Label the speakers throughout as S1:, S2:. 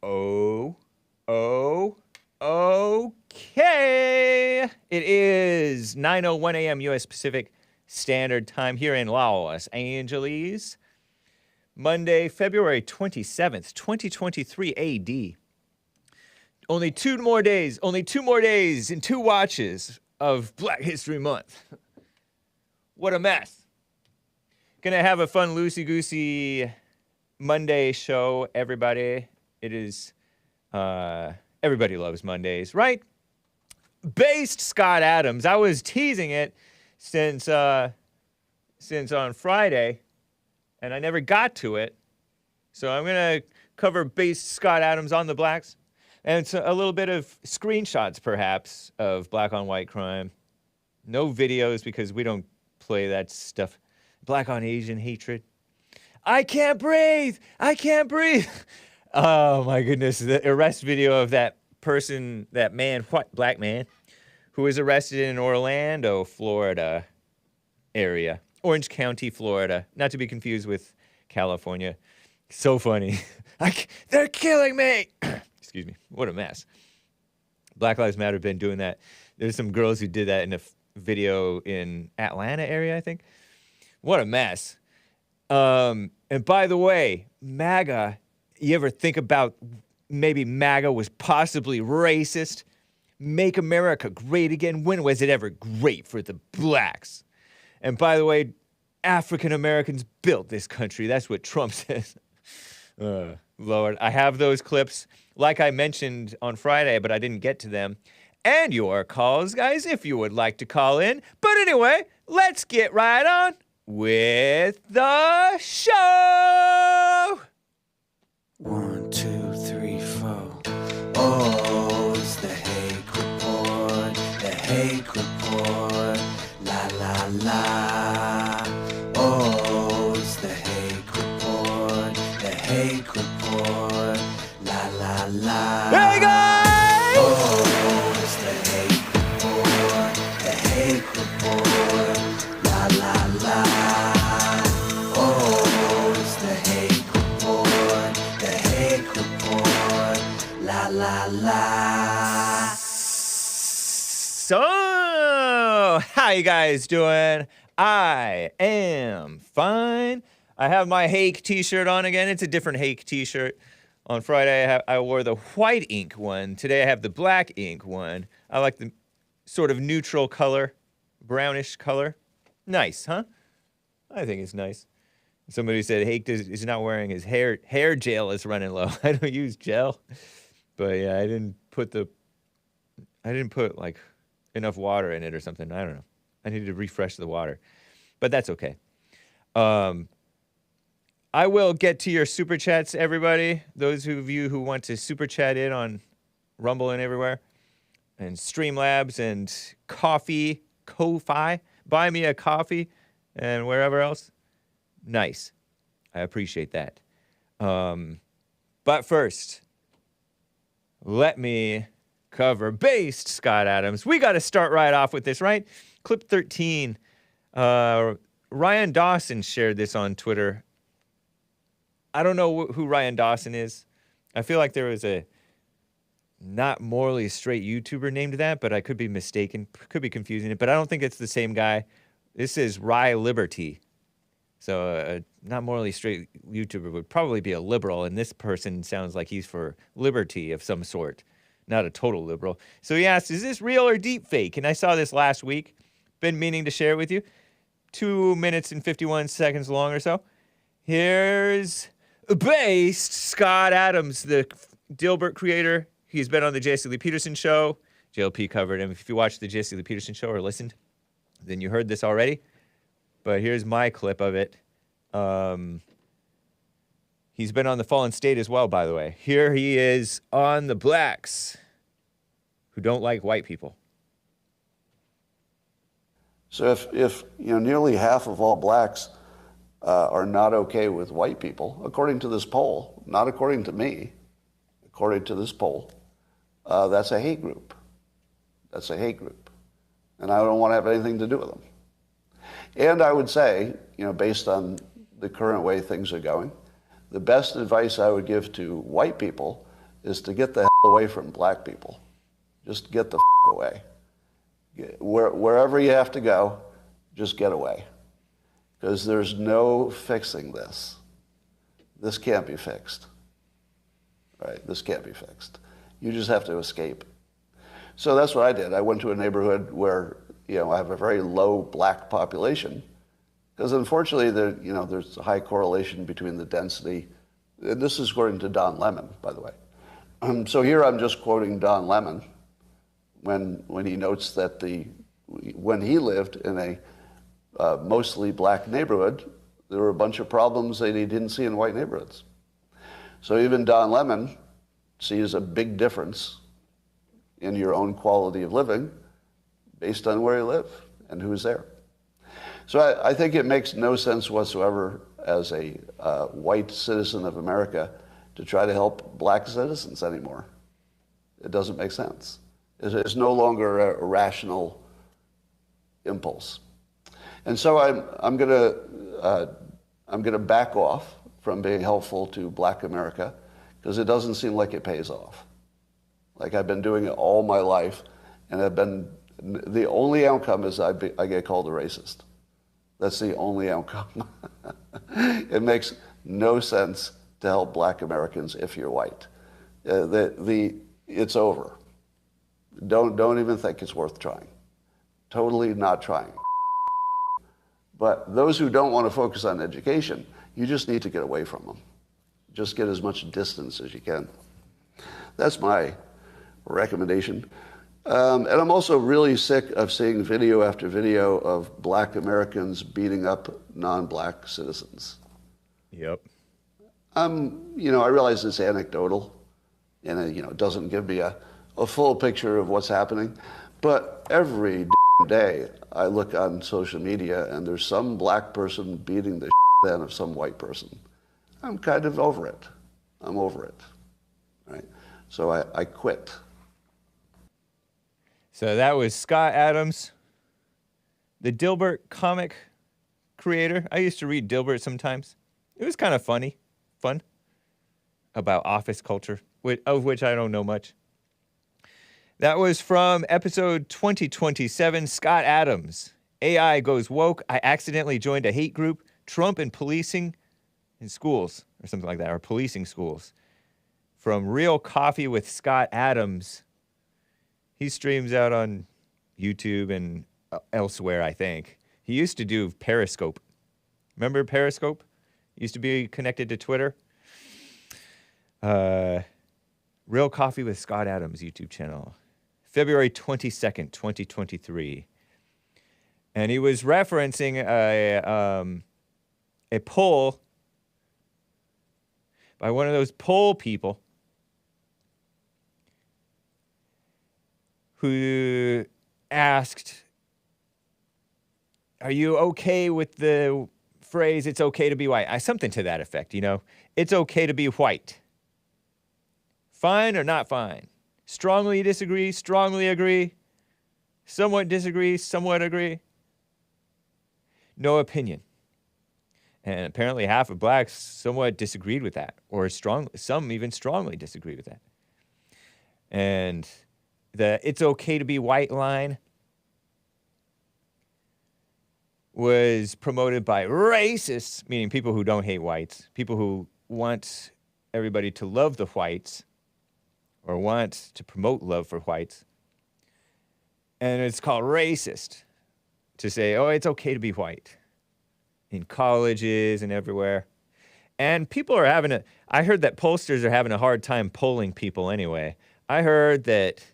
S1: Okay. It is 9:01 a.m. U.S. Pacific Standard Time here in Los Angeles. Monday, February 27th, 2023 AD. Only two more days and 2 watches of Black History Month. What a mess. Gonna have a fun loosey-goosey Monday show, everybody. It is, everybody loves Mondays, right? Based Scott Adams. I was teasing it since on Friday, and I never got to it. So I'm gonna cover Based Scott Adams on the blacks, and it's a little bit of screenshots, perhaps, of black on white crime. No videos because we don't play that stuff. Black on Asian hatred. I can't breathe. I can't breathe. Oh my goodness. The arrest video of that person, that man, black man, who was arrested in Orlando, Florida area. Orange County, Florida. Not to be confused with California. So funny. They're killing me. Excuse me. What a mess. Black Lives Matter have been doing that. There's some girls who did that in a video in Atlanta area, I think. What a mess. And by the way, MAGA, you ever think about maybe MAGA was possibly racist? Make America great again. When was it ever great for the blacks? And by the way, African Americans built this country. That's what Trump says. Lord, I have those clips, like I mentioned on Friday, but I didn't get to them. And your calls, guys, if you would like to call in. But anyway, let's get right on with the show.
S2: 1, 2, 3, 4. Oh, it's the Hake Report. The Hake Report. La la la. Oh, it's the Hake Report. The Hake Report. La la la.
S1: Hey guys!
S2: Oh, it's the Hake Report. The Hake Report. La la la. Oh, it's the Hake Report. The Hake Report. La la la.
S1: So, how you guys doing? I am fine. I have my Hake t-shirt on again. It's a different Hake t-shirt. On Friday, I wore the white ink one. Today, I have the black ink one. I like the sort of neutral color, brownish color. Nice, huh? I think it's nice. Somebody said Hake is not wearing his hair gel is running low. I don't use gel. But yeah, I didn't put like enough water in it or something. I don't know. I needed to refresh the water. But that's okay. I will get to your super chats, everybody. Those of you who want to super chat in on Rumble and everywhere, and Streamlabs and Ko-Fi, buy me a coffee, and wherever else. Nice. I appreciate that. But first, let me cover Based Scott Adams. We got to start right off with this, right? Clip 13. Ryan Dawson shared this on Twitter. I don't know who Ryan Dawson is. I feel like there was a not morally straight YouTuber named that, but I could be mistaken. Could be confusing it, but I don't think it's the same guy. This is Rye Liberty. So a not morally straight YouTuber would probably be a liberal, and this person sounds like he's for liberty of some sort, not a total liberal. So he asked, is this real or deep fake? And I saw this last week. Been meaning to share it with you. 2 minutes and 51 seconds long or so. Here's Based Scott Adams, the Dilbert creator. He's been on the Jesse Lee Peterson show. JLP covered him. If you watched the Jesse Lee Peterson show or listened, then you heard this already. But here's my clip of it. He's been on the Fallen State as well, by the way. Here he is on the blacks who don't like white people.
S3: So if nearly half of all blacks are not okay with white people, according to this poll, not according to me, according to this poll, that's a hate group. That's a hate group. And I don't want to have anything to do with them. And I would say, based on the current way things are going, the best advice I would give to white people is to get the hell away from black people. Just get the away. Wherever you have to go, just get away. Because there's no fixing this. This can't be fixed. Right? This can't be fixed. You just have to escape. So that's what I did. I went to a neighborhood where, I have a very low black population. Because unfortunately, there's a high correlation between the density. And this is according to Don Lemon, by the way. So here I'm just quoting Don Lemon when he notes that when he lived in a mostly black neighborhood, there were a bunch of problems that he didn't see in white neighborhoods. So even Don Lemon sees a big difference in your own quality of living based on where you live and who's there. So I think it makes no sense whatsoever as a white citizen of America to try to help black citizens anymore. It doesn't make sense. It's no longer a rational impulse. And so I'm gonna back off from being helpful to black America because it doesn't seem like it pays off. Like I've been doing it all my life, and the only outcome is I get called a racist. That's the only outcome. It makes no sense to help black Americans if you're white. It's over. Don't even think it's worth trying. Totally not trying. But those who don't want to focus on education, you just need to get away from them. Just get as much distance as you can. That's my recommendation. And I'm also really sick of seeing video after video of black Americans beating up non-black citizens.
S1: Yep.
S3: I realize it's anecdotal, and it doesn't give me a full picture of what's happening. But every day I look on social media, and there's some black person beating the out of some white person. I'm kind of over it. I'm over it. Right? So I quit.
S1: So that was Scott Adams, the Dilbert comic creator. I used to read Dilbert sometimes. It was kind of fun about office culture, of which I don't know much. That was from episode 2027, Scott Adams. AI goes woke. I accidentally joined a hate group. Trump and policing in schools, or something like that, or policing schools. From Real Coffee with Scott Adams. He streams out on YouTube and elsewhere, I think. He used to do Periscope. Remember Periscope? Used to be connected to Twitter. Real Coffee with Scott Adams YouTube channel. February 22nd, 2023. And he was referencing a poll by one of those poll people who asked, are you okay with the phrase, it's okay to be white? Something to that effect, It's okay to be white. Fine or not fine? Strongly disagree, strongly agree, somewhat disagree, somewhat agree. No opinion. And apparently half of blacks somewhat disagreed with that, or some even strongly disagreed with that. And the it's okay to be white line was promoted by racists, meaning people who don't hate whites, people who want everybody to love the whites or want to promote love for whites. And it's called racist to say, oh, it's okay to be white in colleges and everywhere. And people are I heard that pollsters are having a hard time polling people anyway. I heard that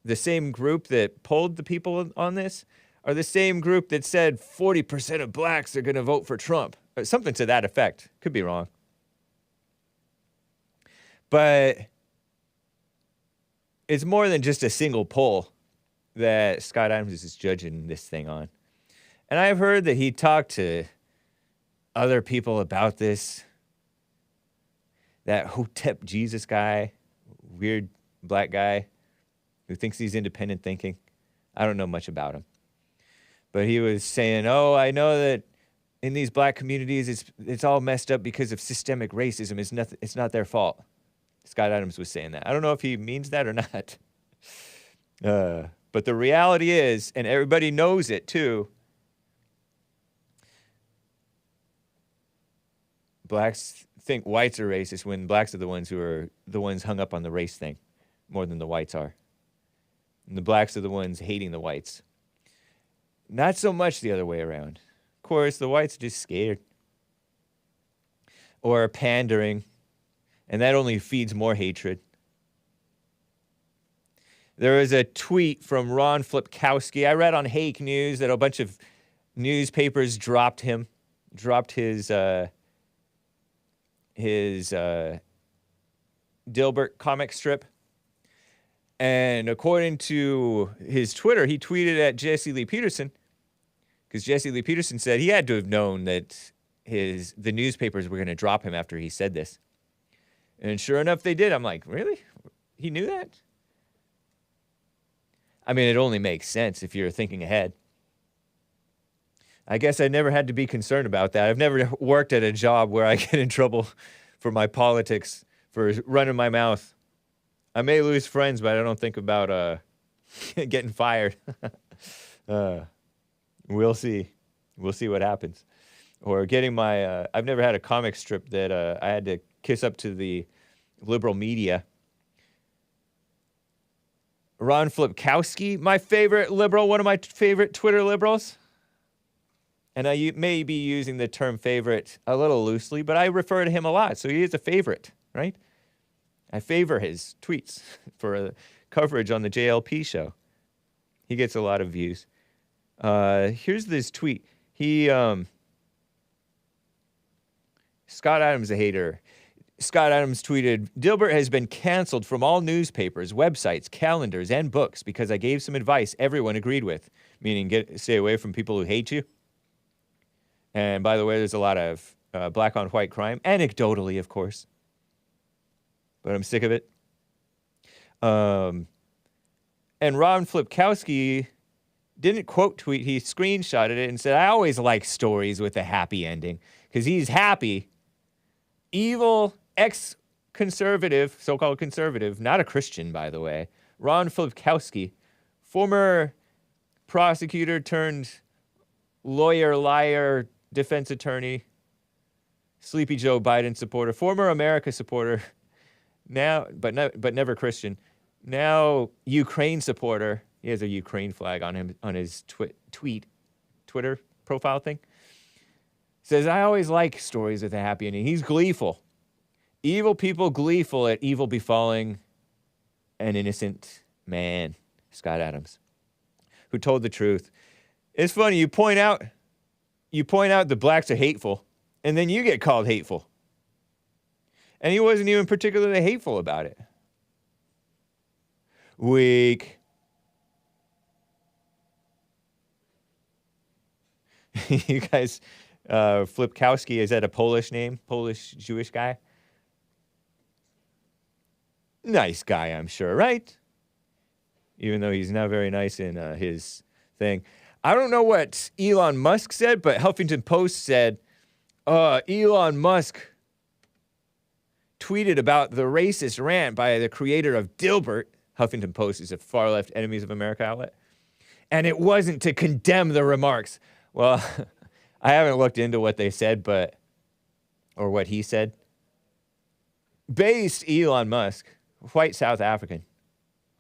S1: the same group that polled the people on this are the same group that said 40% of blacks are going to vote for Trump. Or something to that effect. Could be wrong. But it's more than just a single poll that Scott Adams is judging this thing on. And I've heard that he talked to other people about this. That Hotep Jesus guy, weird black guy who thinks he's independent thinking. I don't know much about him. But he was saying, oh, I know that in these black communities, it's all messed up because of systemic racism. It's not their fault. Scott Adams was saying that. I don't know if he means that or not. But the reality is, and everybody knows it too, blacks think whites are racist when blacks are the ones who are the ones hung up on the race thing more than the whites are. And the blacks are the ones hating the whites. Not so much the other way around. Of course, the whites are just scared or pandering, and that only feeds more hatred. There was a tweet from Ron Flipkowski. I read on Hake News that a bunch of newspapers dropped his Dilbert comic strip. And according to his Twitter, he tweeted at Jesse Lee Peterson, because Jesse Lee Peterson said he had to have known that the newspapers were going to drop him after he said this. And sure enough, they did. I'm like, really? He knew that? I mean, it only makes sense if you're thinking ahead. I guess I never had to be concerned about that. I've never worked at a job where I get in trouble for my politics, for running my mouth. I may lose friends, but I don't think about getting fired. We'll see. We'll see what happens. Or getting my... I've never had a comic strip that I had to kiss up to the liberal media. Ron Flipkowski, my favorite liberal, one of my favorite Twitter liberals. And I may be using the term favorite a little loosely, but I refer to him a lot, so he is a favorite, right? I favor his tweets for coverage on the JLP show. He gets a lot of views. Here's this tweet. Scott Adams, a hater. Scott Adams tweeted, Dilbert has been canceled from all newspapers, websites, calendars, and books because I gave some advice everyone agreed with, meaning stay away from people who hate you. And by the way, there's a lot of black on white crime, anecdotally, of course. But I'm sick of it. And Ron Flipkowski didn't quote tweet, he screenshotted it and said, I always like stories with a happy ending, because he's happy. Evil ex-conservative, so-called conservative, not a Christian, by the way, Ron Flipkowski, former prosecutor turned lawyer, liar, defense attorney, Sleepy Joe Biden supporter, former America supporter, now, but never Christian, now Ukraine supporter. He has a Ukraine flag on him on his Twitter profile thing. Says, I always like stories with a happy ending. He's gleeful. Evil people gleeful at evil befalling an innocent man, Scott Adams, who told the truth. It's funny, you point out the blacks are hateful, and then you get called hateful. And he wasn't even particularly hateful about it. Weak. You guys... Flipkowski, is that a Polish name? Polish Jewish guy? Nice guy, I'm sure, right? Even though he's not very nice in his thing. I don't know what Elon Musk said, but Huffington Post said Elon Musk tweeted about the racist rant by the creator of Dilbert. Huffington Post is a far-left Enemies of America outlet. And it wasn't to condemn the remarks. Well... I haven't looked into what they said, or what he said. Based Elon Musk, white South African,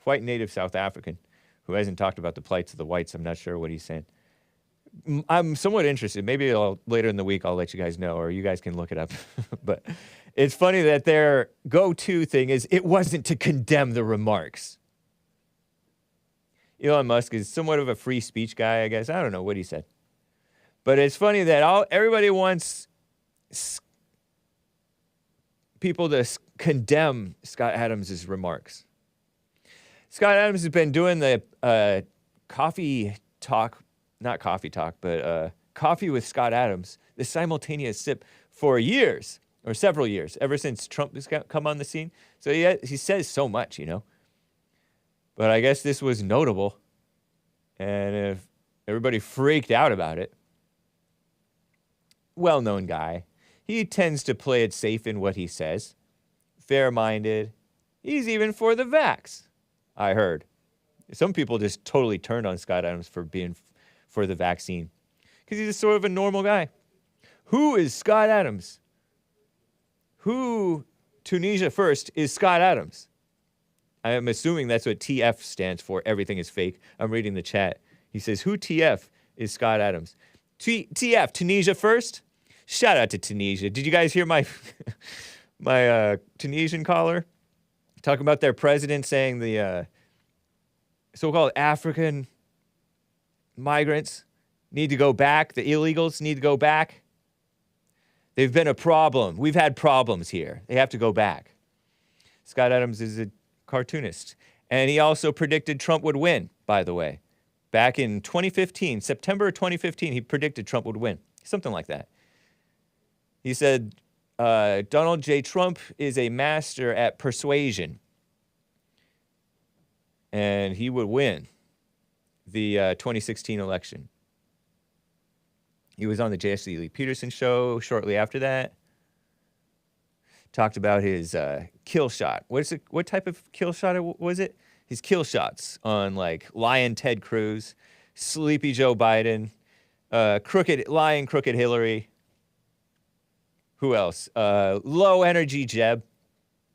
S1: white native South African, who hasn't talked about the plights of the whites. I'm not sure what he's saying. I'm somewhat interested. Maybe later in the week I'll let you guys know, or you guys can look it up. But it's funny that their go-to thing is, it wasn't to condemn the remarks. Elon Musk is somewhat of a free speech guy, I guess. I don't know what he said. But it's funny that everybody wants people to condemn Scott Adams' remarks. Scott Adams has been doing the coffee talk, not coffee talk, but coffee with Scott Adams, the simultaneous sip, for years, or several years, ever since Trump has come on the scene. So he says so much, you know. But I guess this was notable, and if everybody freaked out about it. Well-known guy. He tends to play it safe in what he says. fair-minded. He's even for the vax, I heard. Some people just totally turned on Scott Adams for being for the vaccine because he's sort of a normal guy. Who is Scott Adams? Who, Tunisia first, is Scott Adams? I am assuming that's what TF stands for. Everything is fake. I'm reading the chat. He says, who TF is Scott Adams? TF, Tunisia first? Shout out to Tunisia. Did you guys hear my my Tunisian caller talking about their president saying the so-called African migrants need to go back, the illegals need to go back? They've been a problem. We've had problems here. They have to go back. Scott Adams is a cartoonist. And he also predicted Trump would win, by the way. Back in 2015, September of 2015, he predicted Trump would win. Something like that. He said, Donald J. Trump is a master at persuasion. And he would win the 2016 election. He was on the Jesse Lee Peterson show shortly after that. Talked about his kill shot. What type of kill shot was it? His kill shots on like lying Ted Cruz, sleepy Joe Biden, crooked Hillary. Who else? Low energy Jeb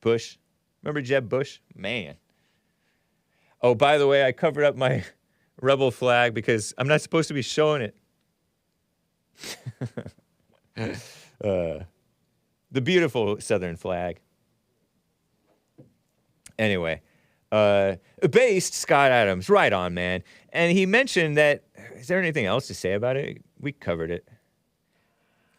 S1: Bush. Remember Jeb Bush? Man. Oh, by the way, I covered up my rebel flag because I'm not supposed to be showing it. The beautiful Southern flag. Anyway, based Scott Adams, right on, man. And he mentioned that, is there anything else to say about it? We covered it.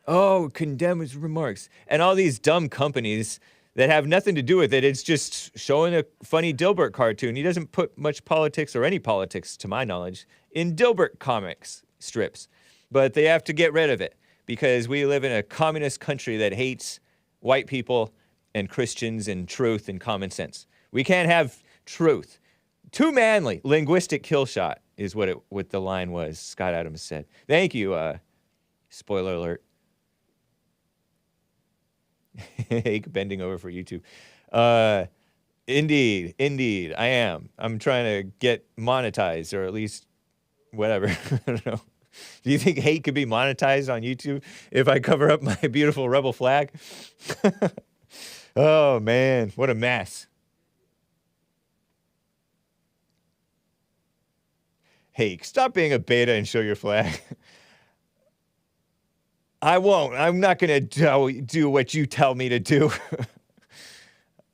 S1: Oh, condemn his remarks. And all these dumb companies that have nothing to do with it. It's just showing a funny Dilbert cartoon. He doesn't put much politics or any politics, to my knowledge, in Dilbert comics strips. But they have to get rid of it because we live in a communist country that hates white people and Christians and truth and common sense. We can't have truth. Too manly. Linguistic kill shot is what the line was, Scott Adams said. Thank you, spoiler alert. Hake bending over for YouTube. Indeed, I am. I'm trying to get monetized, or at least whatever. I don't know. Do you think Hake could be monetized on YouTube if I cover up my beautiful rebel flag? Oh, man, what a mess. Hake, stop being a beta and show your flag. I won't. I'm not going to do what you tell me to do.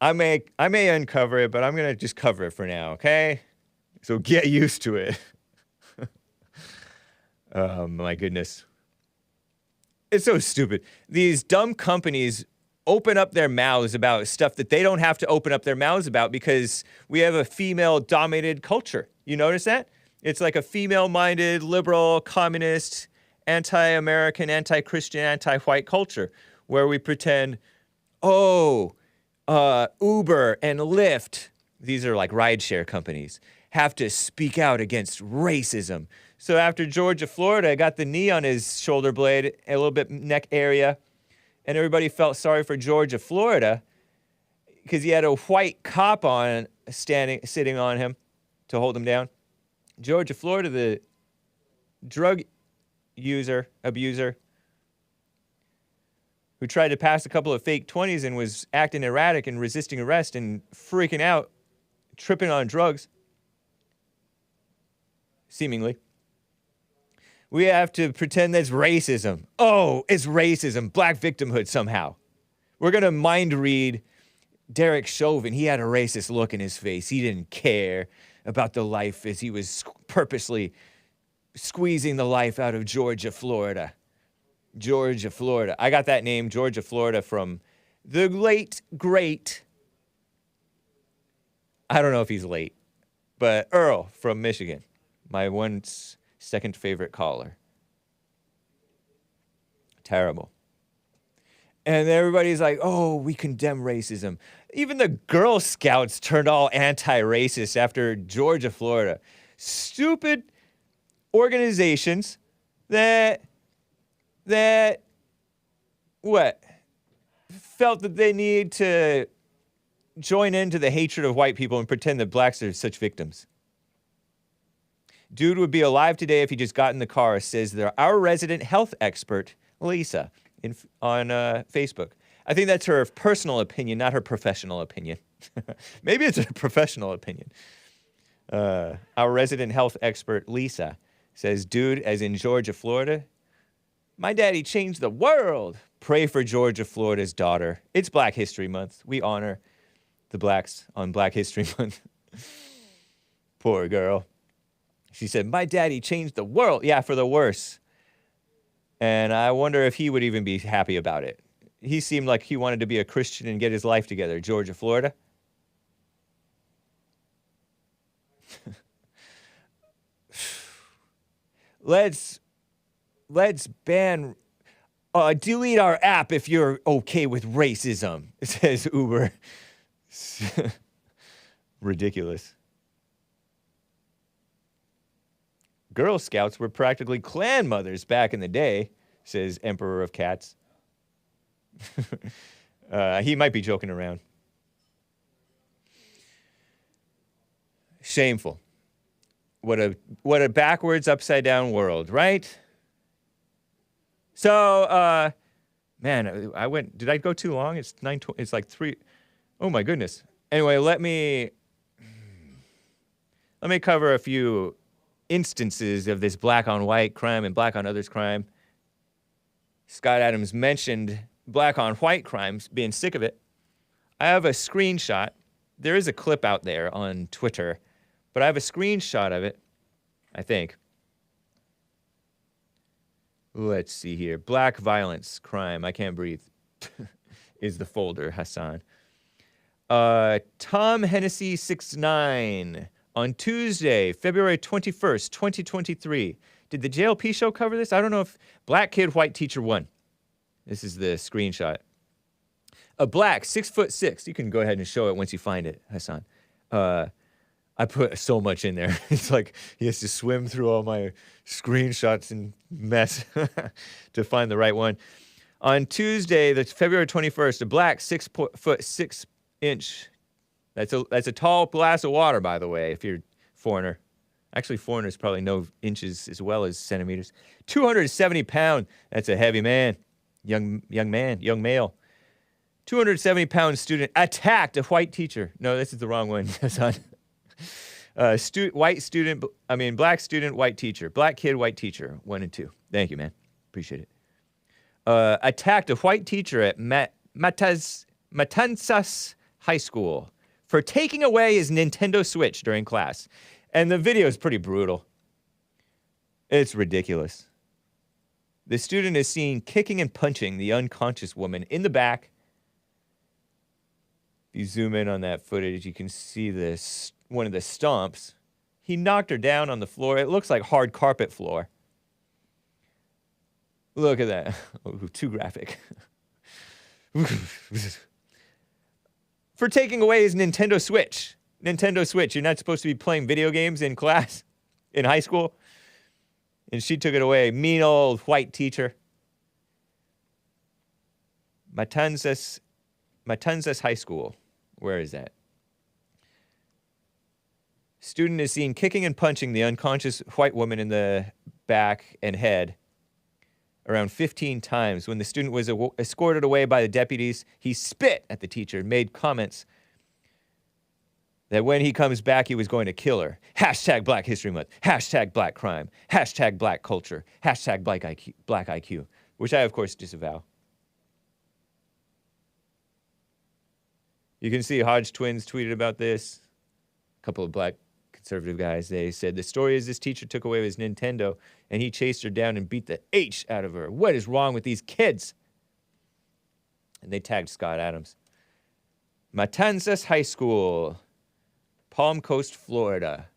S1: I may uncover it, but I'm going to just cover it for now, okay? So get used to it. Oh, my goodness. It's so stupid. These dumb companies open up their mouths about stuff that they don't have to open up their mouths about because we have a female-dominated culture. You notice that? It's like a female-minded, liberal, communist, anti-American, anti-Christian, anti-white culture where we pretend, Uber and Lyft, these are like rideshare companies, have to speak out against racism. So after Georgia, Florida got the knee on his shoulder blade, a little bit neck area, and everybody felt sorry for Georgia, Florida, because he had a white cop sitting on him to hold him down. Georgia, Florida, the drug abuser, who tried to pass a couple of fake 20s and was acting erratic and resisting arrest and freaking out, tripping on drugs, seemingly. We have to pretend that's racism. Oh, it's racism, black victimhood somehow. We're going to mind read Derek Chauvin. He had a racist look in his face. He didn't care about the life as he was purposely squeezing the life out of Georgia, Florida. Georgia, Florida. I got that name, Georgia, Florida, from the late, great, I don't know if he's late, but Earl from Michigan, my second favorite caller. Terrible. And everybody's like, oh, we condemn racism. Even the Girl Scouts turned all anti-racist after Georgia, Florida. Stupid organizations that felt that they need to join into the hatred of white people and pretend that blacks are such victims. Dude would be alive today if he just got in the car, says our resident health expert, Lisa, on Facebook. I think that's her personal opinion, not her professional opinion. Maybe it's a professional opinion. Our resident health expert, Lisa, says, dude, as in Georgia, Florida, my daddy changed the world. Pray for Georgia, Florida's daughter. It's Black History Month. We honor the blacks on Black History Month. Poor girl. She said, my daddy changed the world. Yeah, for the worse. And I wonder if he would even be happy about it. He seemed like he wanted to be a Christian and get his life together. Georgia, Florida. Let's ban, delete our app if you're okay with racism, says Uber. Ridiculous. Girl Scouts were practically clan mothers back in the day, says Emperor of Cats. He might be joking around. Shameful. What a backwards, upside down world, right? So, man, did I go too long? It's 9:20, it's like 3. Oh my goodness. Anyway, let me cover a few instances of this black on white crime and black on others crime. Scott Adams mentioned black on white crimes, being sick of it. I have a screenshot. There is a clip out there on Twitter, but I have a screenshot of it, I think. Let's see here. Black violence crime. I can't breathe is the folder, Hassan. Tom Hennessy 69 on Tuesday, February 21st, 2023. Did the JLP show cover this? I don't know if black kid, white teacher 1. This is the screenshot. A black 6'6". You can go ahead and show it once you find it, Hassan. I put so much in there. It's like he has to swim through all my screenshots and mess to find the right one. On Tuesday, the February 21st, a black 6'6". That's a tall glass of water, by the way, if you're foreigner. Actually, foreigners probably know inches as well as centimeters. 270 pound. That's a heavy man. Young male. 270-pound student attacked a white teacher. No, this is the wrong one, Hassan. Black student, white teacher. Black kid, white teacher. 1 and 2. Thank you, man. Appreciate it. Attacked a white teacher at Matanzas High School for taking away his Nintendo Switch during class. And the video is pretty brutal. It's ridiculous. The student is seen kicking and punching the unconscious woman in the back. If you zoom in on that footage, you can see this one of the stomps. He knocked her down on the floor. It looks like hard carpet floor. Look at that. Oh, too graphic. For taking away his Nintendo Switch. Nintendo Switch. You're not supposed to be playing video games in class, in high school. And she took it away. Mean old white teacher. Matanzas High School. Where is that? Student is seen kicking and punching the unconscious white woman in the back and head around 15 times. When the student was escorted away by the deputies, he spit at the teacher and made comments that when he comes back, he was going to kill her. Hashtag Black History Month. Hashtag Black Crime. Hashtag Black Culture. Hashtag Black IQ. Which I, of course, disavow. You can see Hodge Twins tweeted about this. A couple of black conservative guys. They said, the story is this teacher took away his Nintendo and he chased her down and beat the H out of her. What is wrong with these kids? And they tagged Scott Adams. Matanzas High School. Palm Coast, Florida.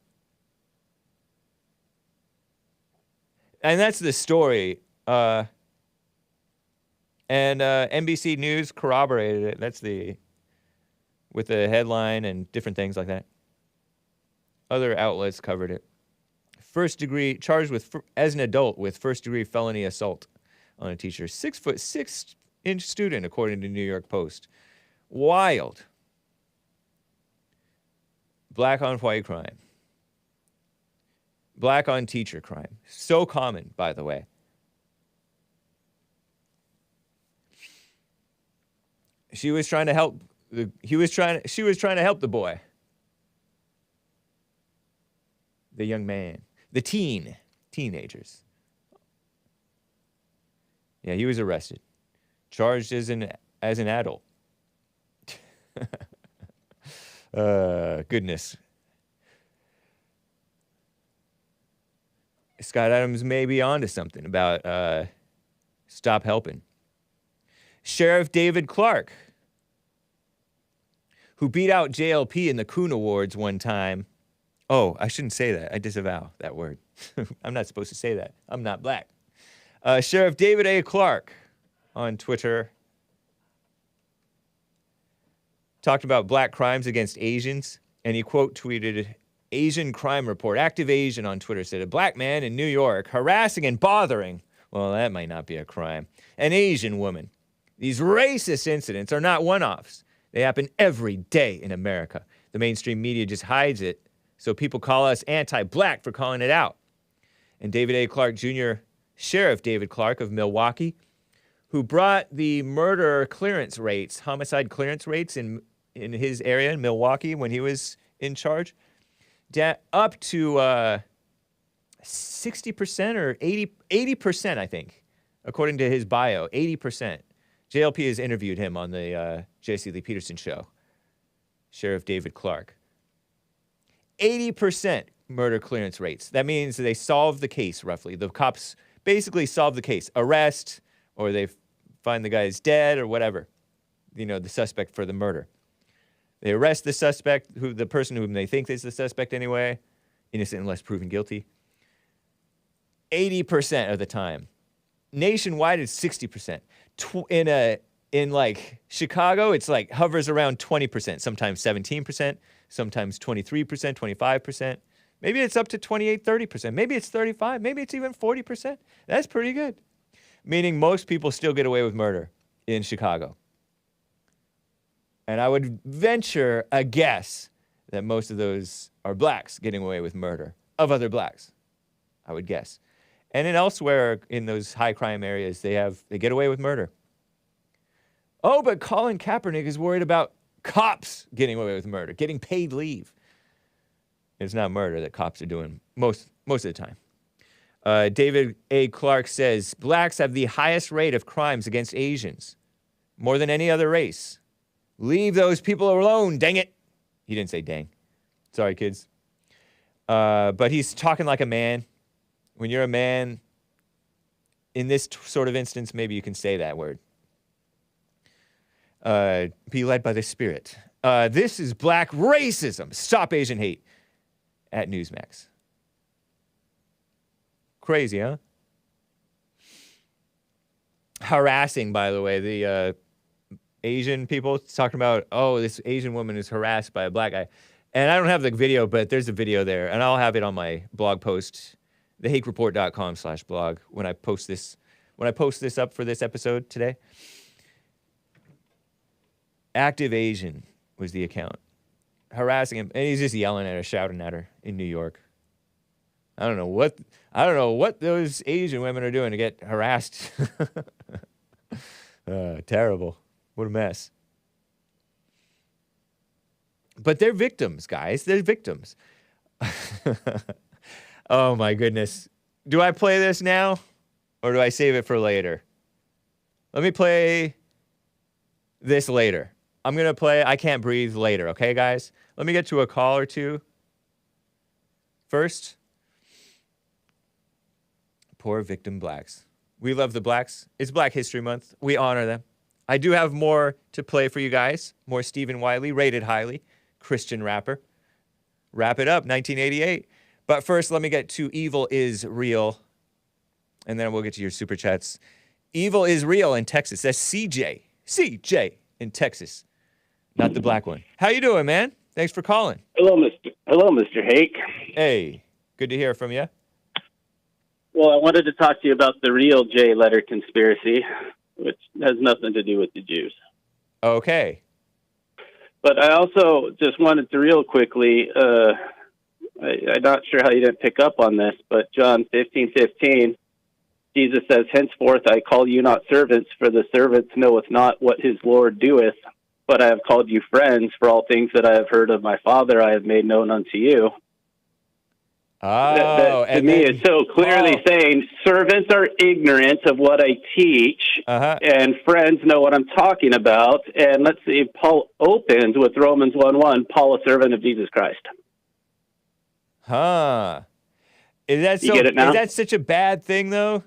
S1: And that's the story. And NBC News corroborated it. That's with the headline and different things like that. Other outlets covered it. First degree, charged as an adult with first degree felony assault on a teacher. 6'6" student, according to New York Post. Wild. black on white crime. Black on teacher crime. So common, by the way. She was trying to help she was trying to help the boy. The young man. The teenagers. Yeah, he was arrested. Charged as an adult. Goodness. Scott Adams may be onto something about stop helping. Sheriff David Clarke, who beat out JLP in the Coon Awards one time. Oh, I shouldn't say that. I disavow that word. I'm not supposed to say that. I'm not black. Sheriff David A. Clarke on Twitter talked about black crimes against Asians, and he quote tweeted Asian crime report. Active Asian on Twitter said, a black man in New York harassing and bothering, well, that might not be a crime, an Asian woman. These racist incidents are not one-offs. They happen every day in America. The mainstream media just hides it, so people call us anti-black for calling it out. And David A. Clarke Jr., Sheriff David Clarke of Milwaukee, who brought the murder clearance rates, homicide clearance rates in his area in Milwaukee when he was in charge, up to 60% or 80%, I think, according to his bio, 80%. JLP has interviewed him on the J.C. Lee Peterson show, Sheriff David Clarke. 80% murder clearance rates. That means they solve the case, roughly. The cops basically solve the case. Arrest, or they find the guy's dead, or whatever. You know, the suspect for the murder. They arrest the suspect, the person whom they think is the suspect anyway, innocent unless proven guilty. 80% of the time. Nationwide, it's 60%. In like Chicago, it's like hovers around 20%, sometimes 17%, sometimes 23%, 25%. Maybe it's up to 28, 30%. Maybe it's 35, maybe it's even 40%. That's pretty good. Meaning most people still get away with murder in Chicago. And I would venture a guess that most of those are blacks getting away with murder of other blacks, I would guess. And then elsewhere in those high crime areas, they get away with murder. Oh, but Colin Kaepernick is worried about cops getting away with murder, getting paid leave. It's not murder that cops are doing most of the time. David A. Clarke says, blacks have the highest rate of crimes against Asians, more than any other race. Leave those people alone, dang it. He didn't say dang. Sorry, kids. But he's talking like a man. When you're a man, in this sort of instance, maybe you can say that word. Be led by the Spirit. This is black racism. Stop Asian hate at Newsmax. Crazy, huh? Harassing, by the way. The Asian people talking about, oh, this Asian woman is harassed by a black guy. And I don't have the video, but there's a video there. And I'll have it on my blog post, thehakereport.com/blog, when I post this up for this episode today. Active Asian was the account. Harassing him, and he's just yelling at her, shouting at her in New York. I don't know what those Asian women are doing to get harassed. Terrible. What a mess. But they're victims, guys. They're victims. Oh, my goodness. Do I play this now, or do I save it for later? Let me play this later. I'm going to play I Can't Breathe later, okay, guys? Let me get to a call or two first. Poor victim blacks. We love the blacks. It's Black History Month. We honor them. I do have more to play for you guys. More Stephen Wiley, rated highly. Christian rapper. Wrap it up, 1988. But first, let me get to Evil is Real. And then we'll get to your super chats. Evil is Real in Texas. That's CJ. CJ in Texas. Not the black one. How you doing, man? Thanks for calling.
S4: Hello, Mr. Hake.
S1: Hey, good to hear from you.
S4: Well, I wanted to talk to you about the real J letter conspiracy, which has nothing to do with the Jews.
S1: Okay.
S4: But I also just wanted to real quickly, I'm not sure how you didn't pick up on this, but John 15:15, Jesus says, henceforth I call you not servants, for the servant knoweth not what his Lord doeth, but I have called you friends, for all things that I have heard of my Father I have made known unto you.
S1: Oh,
S4: that to me is so clearly saying servants are ignorant of what I teach, and friends know what I'm talking about. And let's see, Paul opens with Romans 1:1, Paul, a servant of Jesus Christ.
S1: Huh. Is that
S4: You get it now?
S1: Is that such a bad thing, though?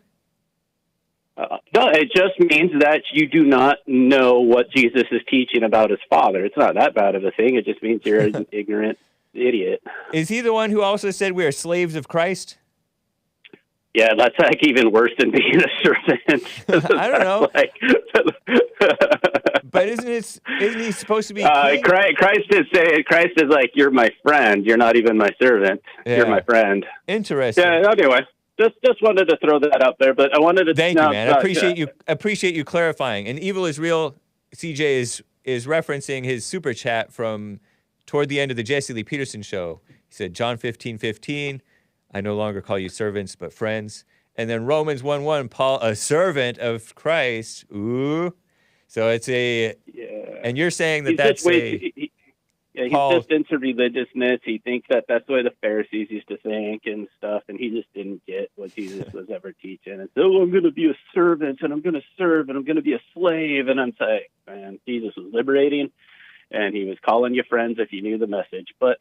S4: No, it just means that you do not know what Jesus is teaching about his Father. It's not that bad of a thing. It just means you're an ignorant idiot.
S1: Is he the one who also said we are slaves of Christ?
S4: Yeah, that's like even worse than being a servant.
S1: I don't know. But isn't he supposed to be king?
S4: Christ is like, you're my friend. You're not even my servant.
S1: Yeah.
S4: You're my friend.
S1: Interesting.
S4: Yeah. Anyway, just wanted to throw that out there, but I wanted to.
S1: Thank you, man. I appreciate you clarifying. And Evil is Real, CJ is referencing his super chat from toward the end of the Jesse Lee Peterson show. He said, John 15:15, I no longer call you servants, but friends. And then Romans 1:1, Paul, a servant of Christ. Ooh. So it's a, and you're saying that that's
S4: he's just into religiousness. He thinks that that's the way the Pharisees used to think and stuff, and he just didn't get what Jesus was ever teaching. And so I'm going to be a servant, and I'm going to serve, and I'm going to be a slave. And I'm saying, man, Jesus was liberating, and he was calling you friends if you knew the message. But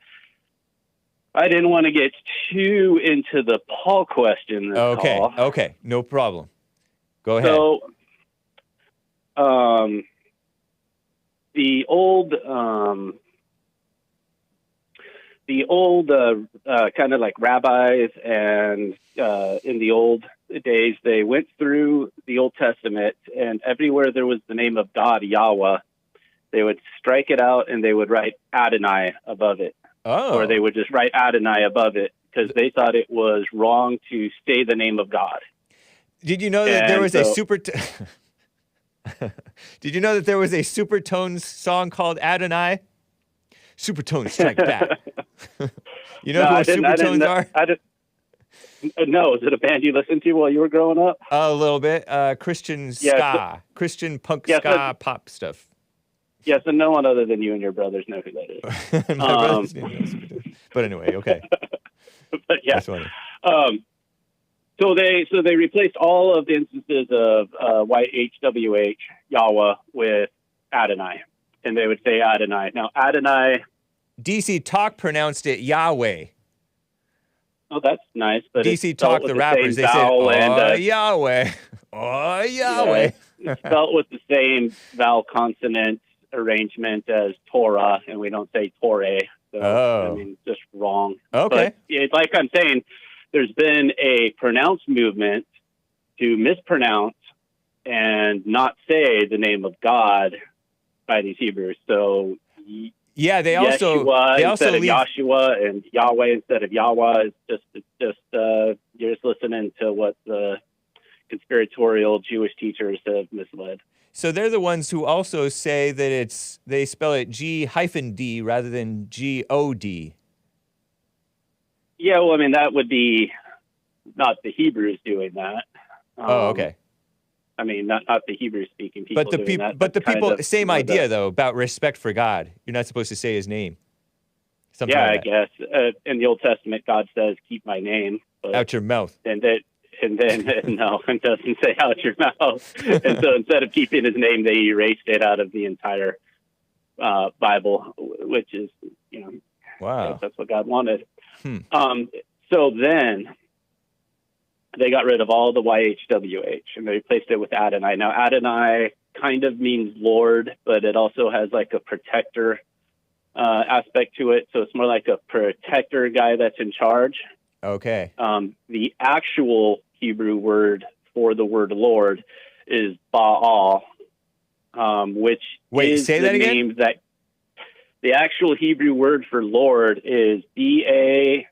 S4: I didn't want to get too into the Paul question.
S1: Okay, no problem. Go ahead.
S4: So, the old kind of like rabbis and in the old days, they went through the Old Testament, and everywhere there was the name of God, Yahweh, they would strike it out and they would write Adonai above it.
S1: Oh.
S4: Or they would just write Adonai above it because they thought it was wrong to say the name of God.
S1: Did you know that there was a super... Did you know that there was a Supertones song called Adonai? Supertones Strike Back. You know who Supertones are?
S4: No, is it a band you listened to while you were growing up?
S1: A little bit. Christian ska. Christian punk ska pop stuff.
S4: Yes, and no one other than you and your brothers know who that is.
S1: My brothers didn't know Supertones. But anyway, okay.
S4: But yeah.
S1: That's funny.
S4: So they replaced all of the instances of YHWH, Yahweh, with Adonai. And they would say Adonai. Now, Adonai...
S1: DC Talk pronounced it Yahweh.
S4: Oh, that's nice. But
S1: DC Talk, the rappers, they said, Yahweh. Oh, Yahweh.
S4: Yeah, it's spelled with the same vowel consonant arrangement as Torah, and we don't say Torah. So, I mean, just wrong.
S1: Okay.
S4: But like I'm saying, there's been a pronounced movement to mispronounce and not say the name of God by these Hebrews. So,
S1: yeah, they also
S4: instead of Yahshua and Yahweh instead of Yahweh. It's just you're just listening to what the conspiratorial Jewish teachers have misled.
S1: So they're the ones who also say that they spell it G-D rather than G-O-D.
S4: Yeah, well, I mean, that would be not the Hebrews doing that.
S1: Okay.
S4: I mean, not the Hebrew-speaking people doing that.
S1: But the people, same idea, though, about respect for God. You're not supposed to say his name. Something like
S4: I guess. In the Old Testament, God says, keep my name. But,
S1: out your mouth.
S4: And then, no, it doesn't say out your mouth. And so instead of keeping his name, they erased it out of the entire Bible, which is,
S1: wow.
S4: That's what God wanted. So then they got rid of all the YHWH and they replaced it with Adonai. Now, Adonai kind of means Lord, but it also has like a protector aspect to it. So it's more like a protector guy that's in charge.
S1: Okay.
S4: The actual Hebrew word for the word Lord is Baal, which is
S1: say
S4: the
S1: that again?
S4: name that the actual Hebrew word for Lord is B-A-A-L.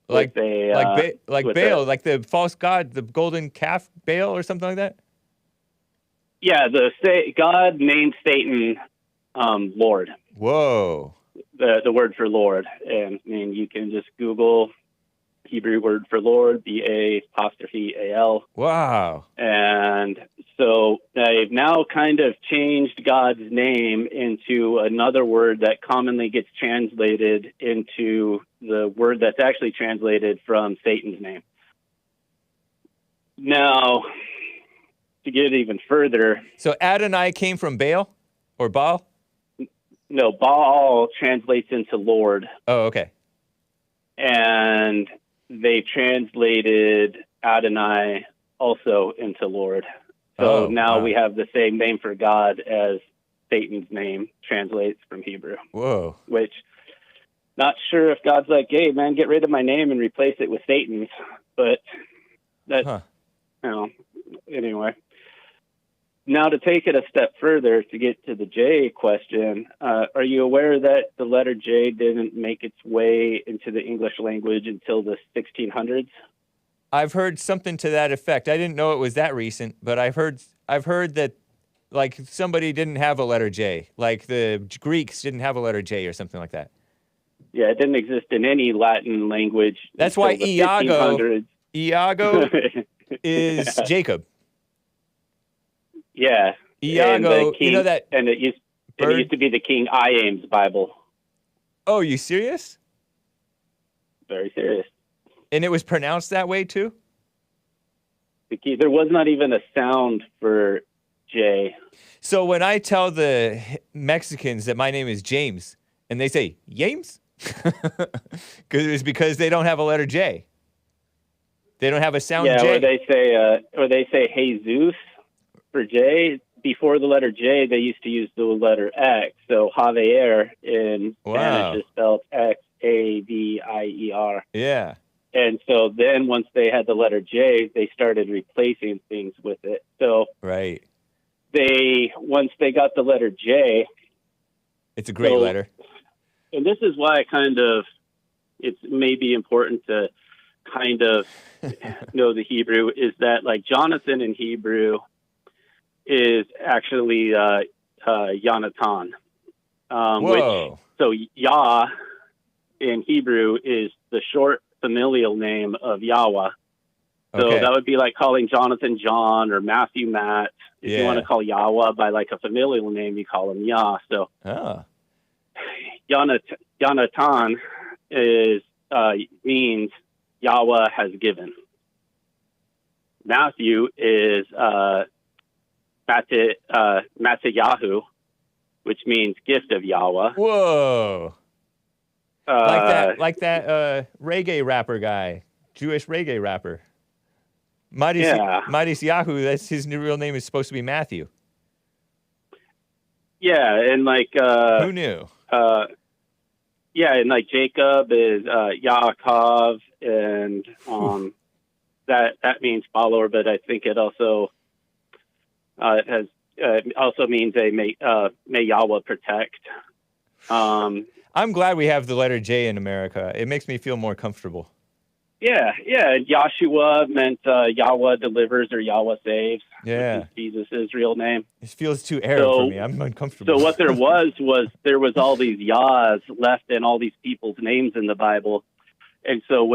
S1: Like
S4: with
S1: Baal, like the false god, the golden calf Baal or something like that?
S4: Yeah, God named Satan Lord.
S1: Whoa.
S4: The word for Lord, and I mean you can just Google Hebrew word for Lord, B-A''A''L.
S1: Wow.
S4: And so they've now kind of changed God's name into another word that commonly gets translated into the word that's actually translated from Satan's name. Now, to get even further.
S1: So Adonai came from Baal or Baal?
S4: No, Baal translates into Lord.
S1: Oh, okay.
S4: And they translated Adonai also into Lord. So now we have the same name for God as Satan's name translates from Hebrew.
S1: Whoa.
S4: Which, not sure if God's like, hey, man, get rid of my name and replace it with Satan's. But that's, anyway. Now, to take it a step further, to get to the J question, are you aware that the letter J didn't make its way into the English language until the 1600s?
S1: I've heard something to that effect. I didn't know it was that recent, but I've heard that, like, somebody didn't have a letter J, like the Greeks didn't have a letter J or something like that.
S4: Yeah, it didn't exist in any Latin language.
S1: That's why Iago is Jacob.
S4: Yeah.
S1: Iago, you know that.
S4: And it used to be the King Iames Bible.
S1: Oh, you serious?
S4: Very serious.
S1: And it was pronounced that way too?
S4: There was not even a sound for J.
S1: So when I tell the Mexicans that my name is James, and they say, James? because they don't have a letter J. They don't have a sound J.
S4: Yeah, or they say Jesus for J. Before the letter J, they used to use the letter X. So Javier in Spanish is spelled Xavier.
S1: Yeah.
S4: And so then once they had the letter J, they started replacing things with it. So
S1: right.
S4: Once they got the letter J.
S1: It's a great letter.
S4: And this is why it's maybe important to kind of know the Hebrew, is that like Jonathan in Hebrew is actually Yonatan. So Yah in Hebrew is the short familial name of Yahweh. So that would be like calling Jonathan John or Matthew Matt. If you want to call Yahweh by like a familial name, you call him Yah. So Yonatan means Yahweh has given. Matthew is Mattheyahu, which means gift of Yahweh.
S1: Whoa. Like that reggae rapper guy, Jewish reggae rapper. Madis Yahu, that's his real name is supposed to be Matthew.
S4: Yeah, and like
S1: who knew?
S4: And like Jacob is Yaakov, and that means follower, but I think it also also means may Yahweh protect.
S1: I'm glad we have the letter J in America. It makes me feel more comfortable.
S4: Yeah. Yahshua meant Yahweh delivers or Yahweh saves.
S1: Yeah.
S4: Which is Jesus' real name.
S1: It feels too Arab for me. I'm uncomfortable.
S4: So what there was all these Yahs left in all these people's names in the Bible. And so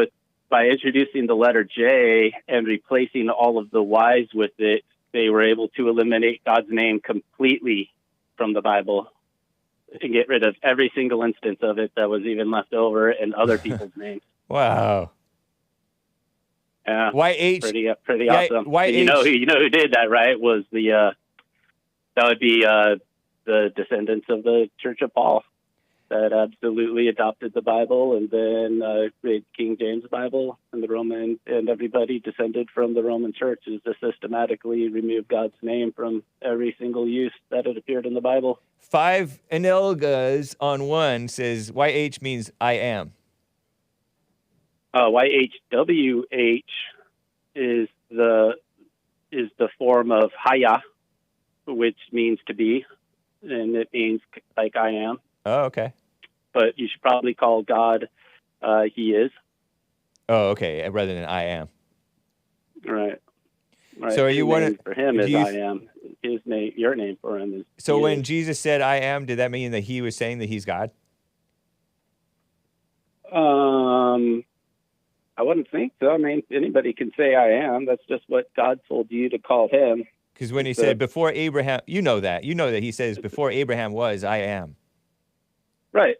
S4: by introducing the letter J and replacing all of the Y's with it, they were able to eliminate God's name completely from the Bible and get rid of every single instance of it that was even left over in other people's names.
S1: Wow.
S4: Yeah.
S1: YH.
S4: Pretty awesome.
S1: YH.
S4: You know who did that, right? Was that would be the descendants of the Church of Paul that absolutely adopted the Bible, and then read King James Bible, and the Roman, and everybody descended from the Roman churches to systematically remove God's name from every single use that had appeared in the Bible.
S1: 5 Enelgas on one says YH means I am.
S4: YHWH is the form of Haya, which means to be, and it means like I am.
S1: Oh, okay.
S4: But you should probably call God He is.
S1: Oh, okay, rather than I am.
S4: Right. Right?
S1: So are
S4: His
S1: you one
S4: name
S1: of?
S4: for him is
S1: Do you,
S4: I am. His name, your name for him is.
S1: so
S4: he
S1: when
S4: is.
S1: Jesus said "I am," did that mean that he was saying that he's God?
S4: I wouldn't think so. I mean, anybody can say I am. That's just what God told you to call him.
S1: Because when he said before Abraham, you know that he says before Abraham was, I am.
S4: Right.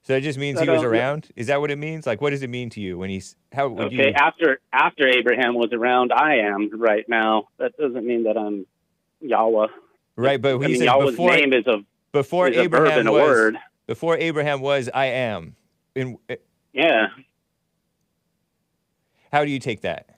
S1: So it just means he was around. Is that what it means? Like, what does it mean to you when he's? How would you?
S4: Okay. After Abraham was around, I am right now. That doesn't mean that I'm Yahweh.
S1: Right, but he says
S4: Yahweh's name is a
S1: Abraham
S4: verb and a
S1: was
S4: word.
S1: before Abraham was, I am.
S4: Yeah.
S1: How do you take that?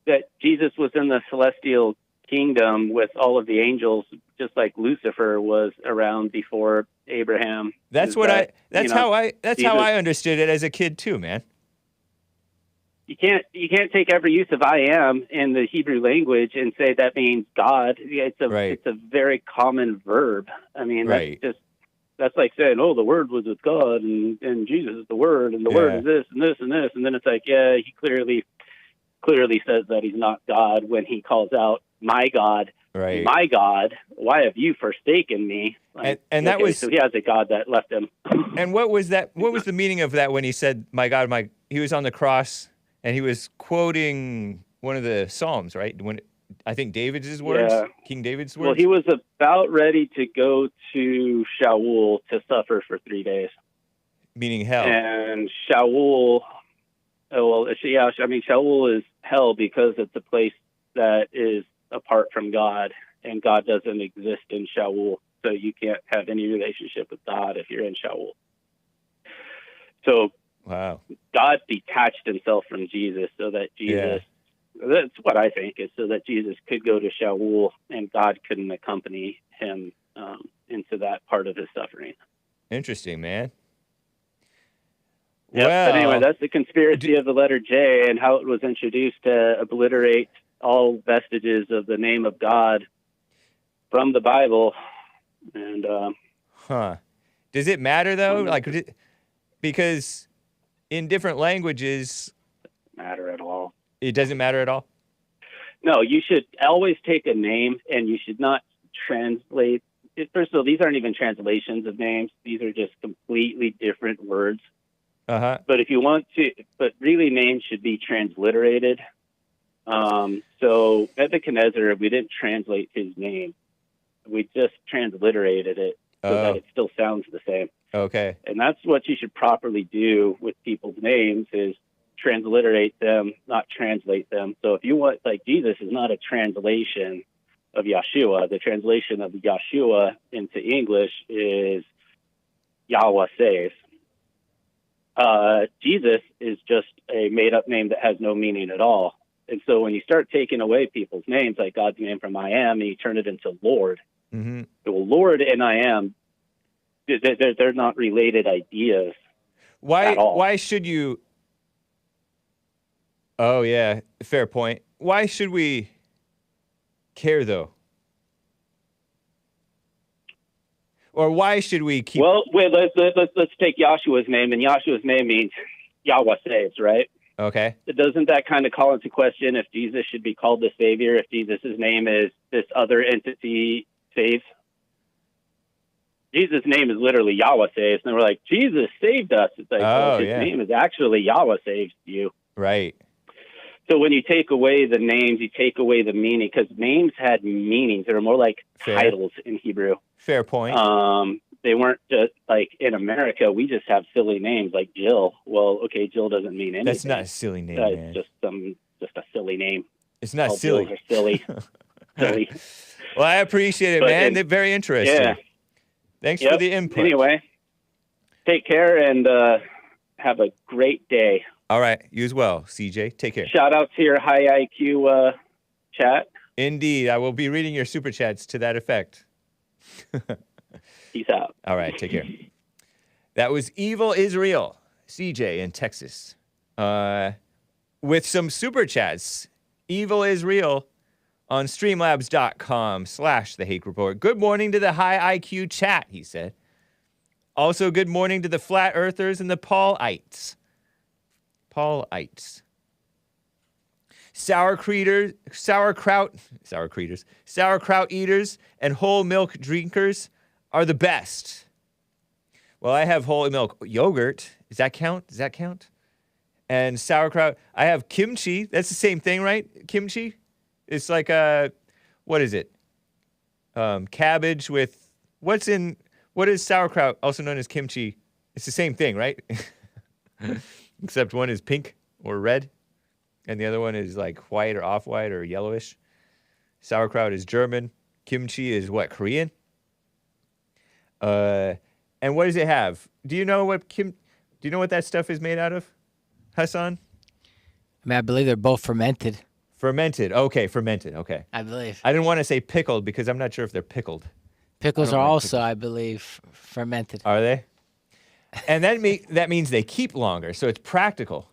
S4: That Jesus was in the celestial kingdom with all of the angels, just like Lucifer was around before Abraham.
S1: That's how I understood it as a kid too, man.
S4: You can't take every use of I am in the Hebrew language and say that means God. It's a very common verb. I mean, that's like saying, oh, the Word was with God and Jesus is the Word and the Word is this and this and this, and then it's like, yeah, he clearly says that he's not God when he calls out my God.
S1: Right.
S4: My God, why have you forsaken me? Like,
S1: and that was
S4: so he has a God that left him.
S1: And what was that? What was the meaning of that when he said, "My God, my"? He was on the cross and he was quoting one of the Psalms, right? When I think David's words, King David's words.
S4: Well, he was about ready to go to Shaul to suffer for 3 days,
S1: meaning hell.
S4: And Shaul, Shaul is hell because it's a place that is apart from God, and God doesn't exist in Shaul, so you can't have any relationship with God if you're in Shaul. So
S1: wow,
S4: God detached himself from Jesus so that Jesus, that's what I think, is so that Jesus could go to Shaul and God couldn't accompany him into that part of his suffering.
S1: Interesting, man.
S4: Yeah, well, but anyway, that's the conspiracy of the letter J and how it was introduced to obliterate all vestiges of the name of God from the Bible. And
S1: does it matter though? Because in different languages,
S4: matter at all.
S1: It doesn't matter at all.
S4: No, you should always take a name, and you should not translate. First of all, these aren't even translations of names; these are just completely different words. But if you want to, but really, names should be transliterated. So Nebuchadnezzar, we didn't translate his name; we just transliterated it so that it still sounds the same.
S1: Okay.
S4: And that's what you should properly do with people's names: is transliterate them, not translate them. So if you want, like, Jesus is not a translation of Yeshua. The translation of Yeshua into English is Yahweh saves. Jesus is just a made-up name that has no meaning at all. And so when you start taking away people's names, like God's name from I am, and you turn it into Lord,
S1: mm-hmm.
S4: Well, Lord and I am, they're not related ideas at all.
S1: Why should you... Oh, yeah, fair point. Why should we care, though? Or why should we keep...
S4: Well, wait, let's take Yahshua's name, and Yahshua's name means Yahweh saves, right?
S1: Okay.
S4: Doesn't that kind of call into question if Jesus should be called the Savior, if Jesus' name is this other entity saves? Jesus' name is literally Yahweh saves, and we're like, Jesus saved us. It's like, his name is actually Yahweh saves you.
S1: Right.
S4: So when you take away the names, you take away the meaning, because names had meanings. They were more like titles in Hebrew.
S1: Fair point.
S4: They weren't just like in America, we just have silly names like Jill. Well, okay, Jill doesn't mean anything.
S1: That's not a silly name, man.
S4: Just a silly name.
S1: It's not
S4: all
S1: silly.
S4: Jills are silly. Silly.
S1: Well, I appreciate it, man. They're very interesting.
S4: Yeah.
S1: Thanks for the input.
S4: Anyway, take care and have a great day.
S1: All right. You as well, CJ. Take care.
S4: Shout out to your high IQ chat.
S1: Indeed. I will be reading your super chats to that effect.
S4: Peace out.
S1: All right. Take care. That was Evil Israel, CJ in Texas. With some super chats. Evil Israel on streamlabs.com/The Hake Report. Good morning to the high IQ chat, he said. Also, good morning to the flat earthers and the Paulites. Paulites. sauerkraut eaters, and whole milk drinkers are the best. Well, I have whole milk yogurt. Does that count? And sauerkraut. I have kimchi. That's the same thing, right? Kimchi? It's like what is it? Cabbage with, what is sauerkraut, also known as kimchi? It's the same thing, right? Except one is pink or red, and the other one is like white or off-white or yellowish. Sauerkraut is German. Kimchi is what, Korean? And what does it have? Do you know what that stuff is made out of, Hassan?
S5: I mean, I believe they're both fermented.
S1: Fermented. Okay, fermented. Okay.
S5: I believe.
S1: I didn't want to say pickled because I'm not sure if they're pickled.
S5: Pickles are also, I believe, fermented.
S1: Are they? And that means they keep longer, so it's practical.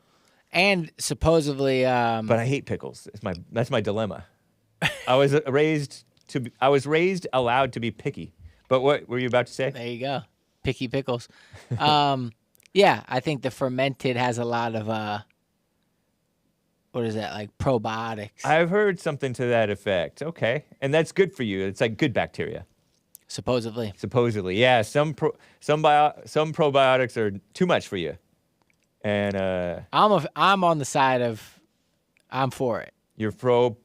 S5: And supposedly,
S1: but I hate pickles. That's my dilemma. I was raised allowed to be picky. But what were you about to say?
S5: There you go, picky pickles. Yeah, I think the fermented has a lot of what is that, like probiotics?
S1: I've heard something to that effect. Okay, and that's good for you. It's like good bacteria.
S5: Supposedly,
S1: yeah. Some probiotics are too much for you, and
S5: I'm on the side of I'm for it.
S1: You're for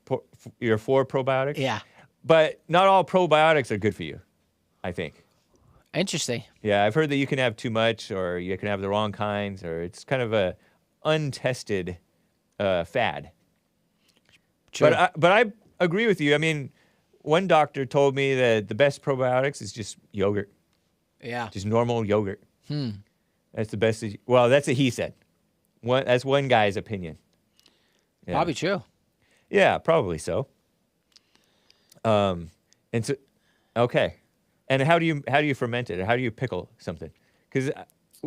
S1: probiotics.
S5: Yeah,
S1: but not all probiotics are good for you, I think.
S5: Interesting.
S1: Yeah, I've heard that you can have too much, or you can have the wrong kinds, or it's kind of a untested fad.
S5: True.
S1: But I agree with you. I mean, one doctor told me that the best probiotics is just yogurt.
S5: Yeah.
S1: Just normal yogurt. That's the best. Well, that's what he said. That's one guy's opinion. Yeah.
S5: Probably true.
S1: Yeah, probably so. And so, okay. And how do you ferment it? Or how do you pickle something? Because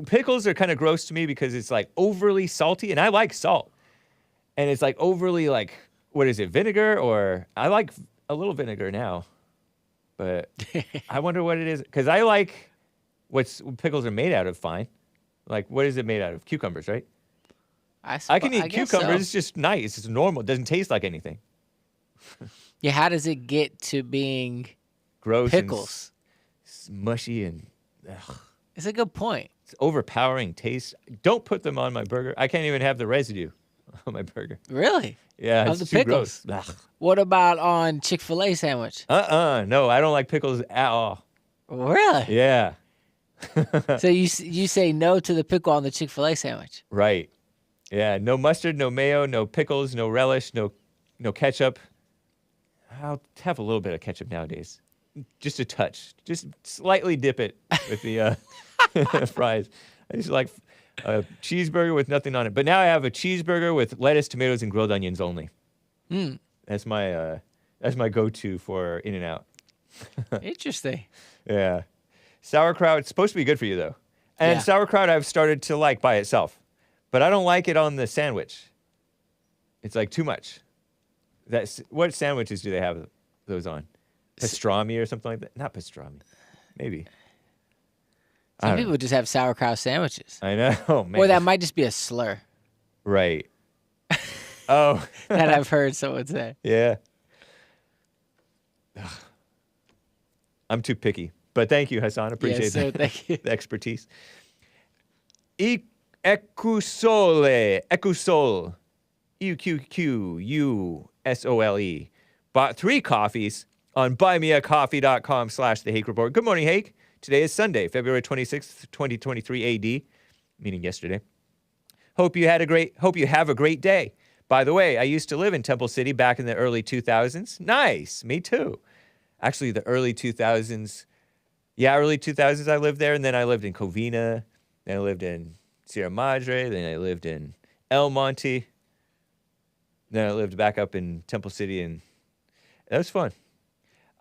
S1: pickles are kind of gross to me because it's like overly salty, and I like salt. And it's like overly like, what is it, vinegar? Or I like a little vinegar now, but I wonder what it is. Because I like what pickles are made out of. Fine, like what is it made out of? Cucumbers, right? I can eat cucumbers.
S5: So.
S1: It's just nice. It's normal. It doesn't taste like anything.
S5: Yeah, how does it get to being
S1: gross?
S5: Pickles.
S1: And mushy and. Ugh.
S5: It's a good point.
S1: It's overpowering taste. Don't put them on my burger. I can't even have the residue on my burger.
S5: Really?
S1: Yeah,
S5: of
S1: it's
S5: the
S1: too
S5: pickles.
S1: Gross. Ugh.
S5: What about on Chick-fil-A sandwich?
S1: No, I don't like pickles at all.
S5: Really?
S1: Yeah.
S5: So you say no to the pickle on the Chick-fil-A sandwich?
S1: Right. Yeah. No mustard, no mayo, no pickles, no relish, no ketchup. I'll have a little bit of ketchup nowadays. Just a touch. Just slightly dip it with the fries. I just like a cheeseburger with nothing on it. But now I have a cheeseburger with lettuce, tomatoes, and grilled onions only. That's my go-to for In-N-Out.
S5: Interesting.
S1: Yeah. Sauerkraut, it's supposed to be good for you, though. And sauerkraut I've started to like by itself. But I don't like it on the sandwich. It's like too much. What sandwiches do they have those on? Pastrami or something like that? Not pastrami. Maybe.
S5: Some people just have sauerkraut sandwiches.
S1: I know, man.
S5: Or that might just be a slur.
S1: Right. Oh.
S5: That I've heard someone say.
S1: Yeah. Ugh. I'm too picky. But thank you, Hassan. Appreciate that.
S5: Thank you.
S1: The expertise. Ecusole. EQQUSOLE. Bought 3 coffees on buymeacoffee.com/The Hake Report. Good morning, Hake. Today is Sunday, February 26th, 2023 AD, meaning yesterday. Hope you have a great day. By the way, I used to live in Temple City back in the early 2000s. Nice. Me too. Actually, the early 2000s. Yeah, early 2000s I lived there, and then I lived in Covina, then I lived in Sierra Madre, then I lived in El Monte, then I lived back up in Temple City, and that was fun.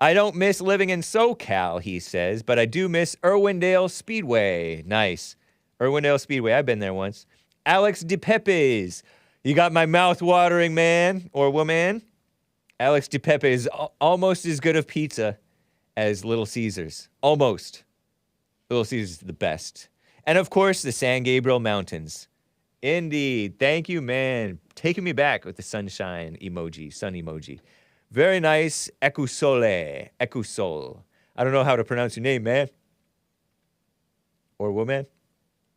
S1: I don't miss living in SoCal, he says, but I do miss Irwindale Speedway. Nice. Irwindale Speedway, I've been there once. Alex DePepes. You got my mouth watering, man or woman. Alex DePepe is almost as good of pizza as Little Caesars. Almost. Little Caesars is the best. And of course, the San Gabriel Mountains. Indeed. Thank you, man. Taking me back with the sunshine emoji, sun emoji. Very nice. Ekusole. Ekusol. I don't know how to pronounce your name, man. Or woman.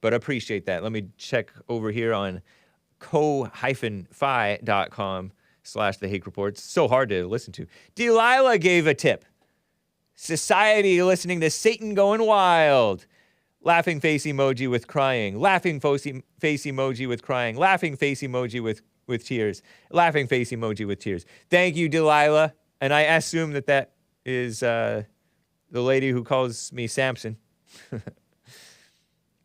S1: But I appreciate that. Let me check over here on co-fi.com/The Hake Report. So hard to listen to. Delilah gave a tip. Society listening to Satan going wild. Laughing face emoji with crying. Laughing face emoji with crying. Laughing face emoji with tears. Laughing face emoji with tears. Thank you, Delilah. And I assume that is the lady who calls me Samson.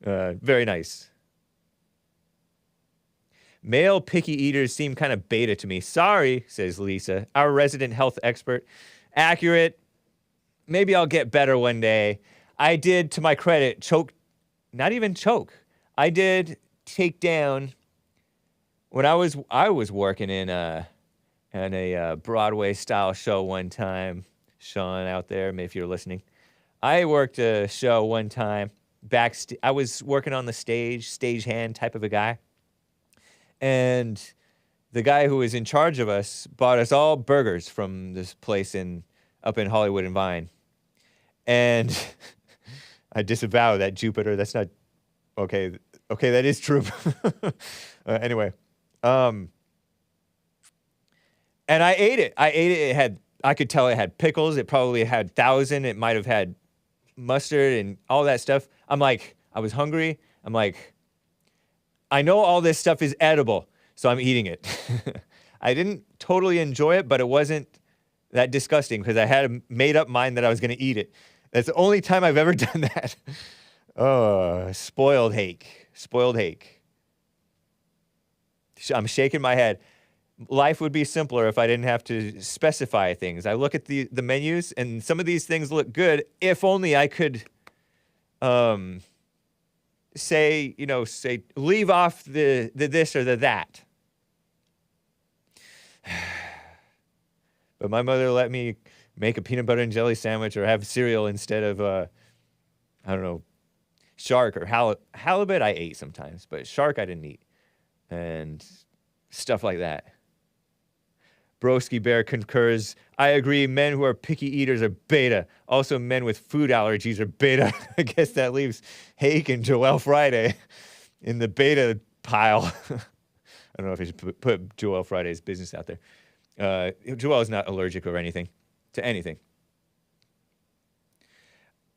S1: Very nice. Male picky eaters seem kind of beta to me. Sorry, says Lisa, our resident health expert. Accurate. Maybe I'll get better one day. I did, to my credit, not even choke. I did take down, when I was working in a Broadway style show one time. Sean out there, if you're listening. I worked a show one time. I was working on the stagehand type of a guy. And the guy who was in charge of us bought us all burgers from this place up in Hollywood and Vine. And I disavow that, Jupiter. That's not okay. Okay, that is true. Anyway, and I ate it. I could tell it had pickles. It probably had 1,000. It might have had mustard and all that stuff. I was hungry. I'm like, I know all this stuff is edible, so I'm eating it. I didn't totally enjoy it, but it wasn't that disgusting because I had a made-up mind that I was going to eat it. That's the only time I've ever done that. Oh, spoiled Hake. Spoiled Hake. I'm shaking my head. Life would be simpler if I didn't have to specify things. I look at the menus, and some of these things look good. If only I could say leave off the this or the that. But my mother let me make a peanut butter and jelly sandwich or have cereal instead of, I don't know, shark or halibut I ate sometimes, but shark I didn't eat. And stuff like that. Broski Bear concurs. I agree. Men who are picky eaters are beta. Also, men with food allergies are beta. I guess that leaves Hake and Joel Friday in the beta pile. I don't know if I should put Joel Friday's business out there. Joel's not allergic or anything to anything.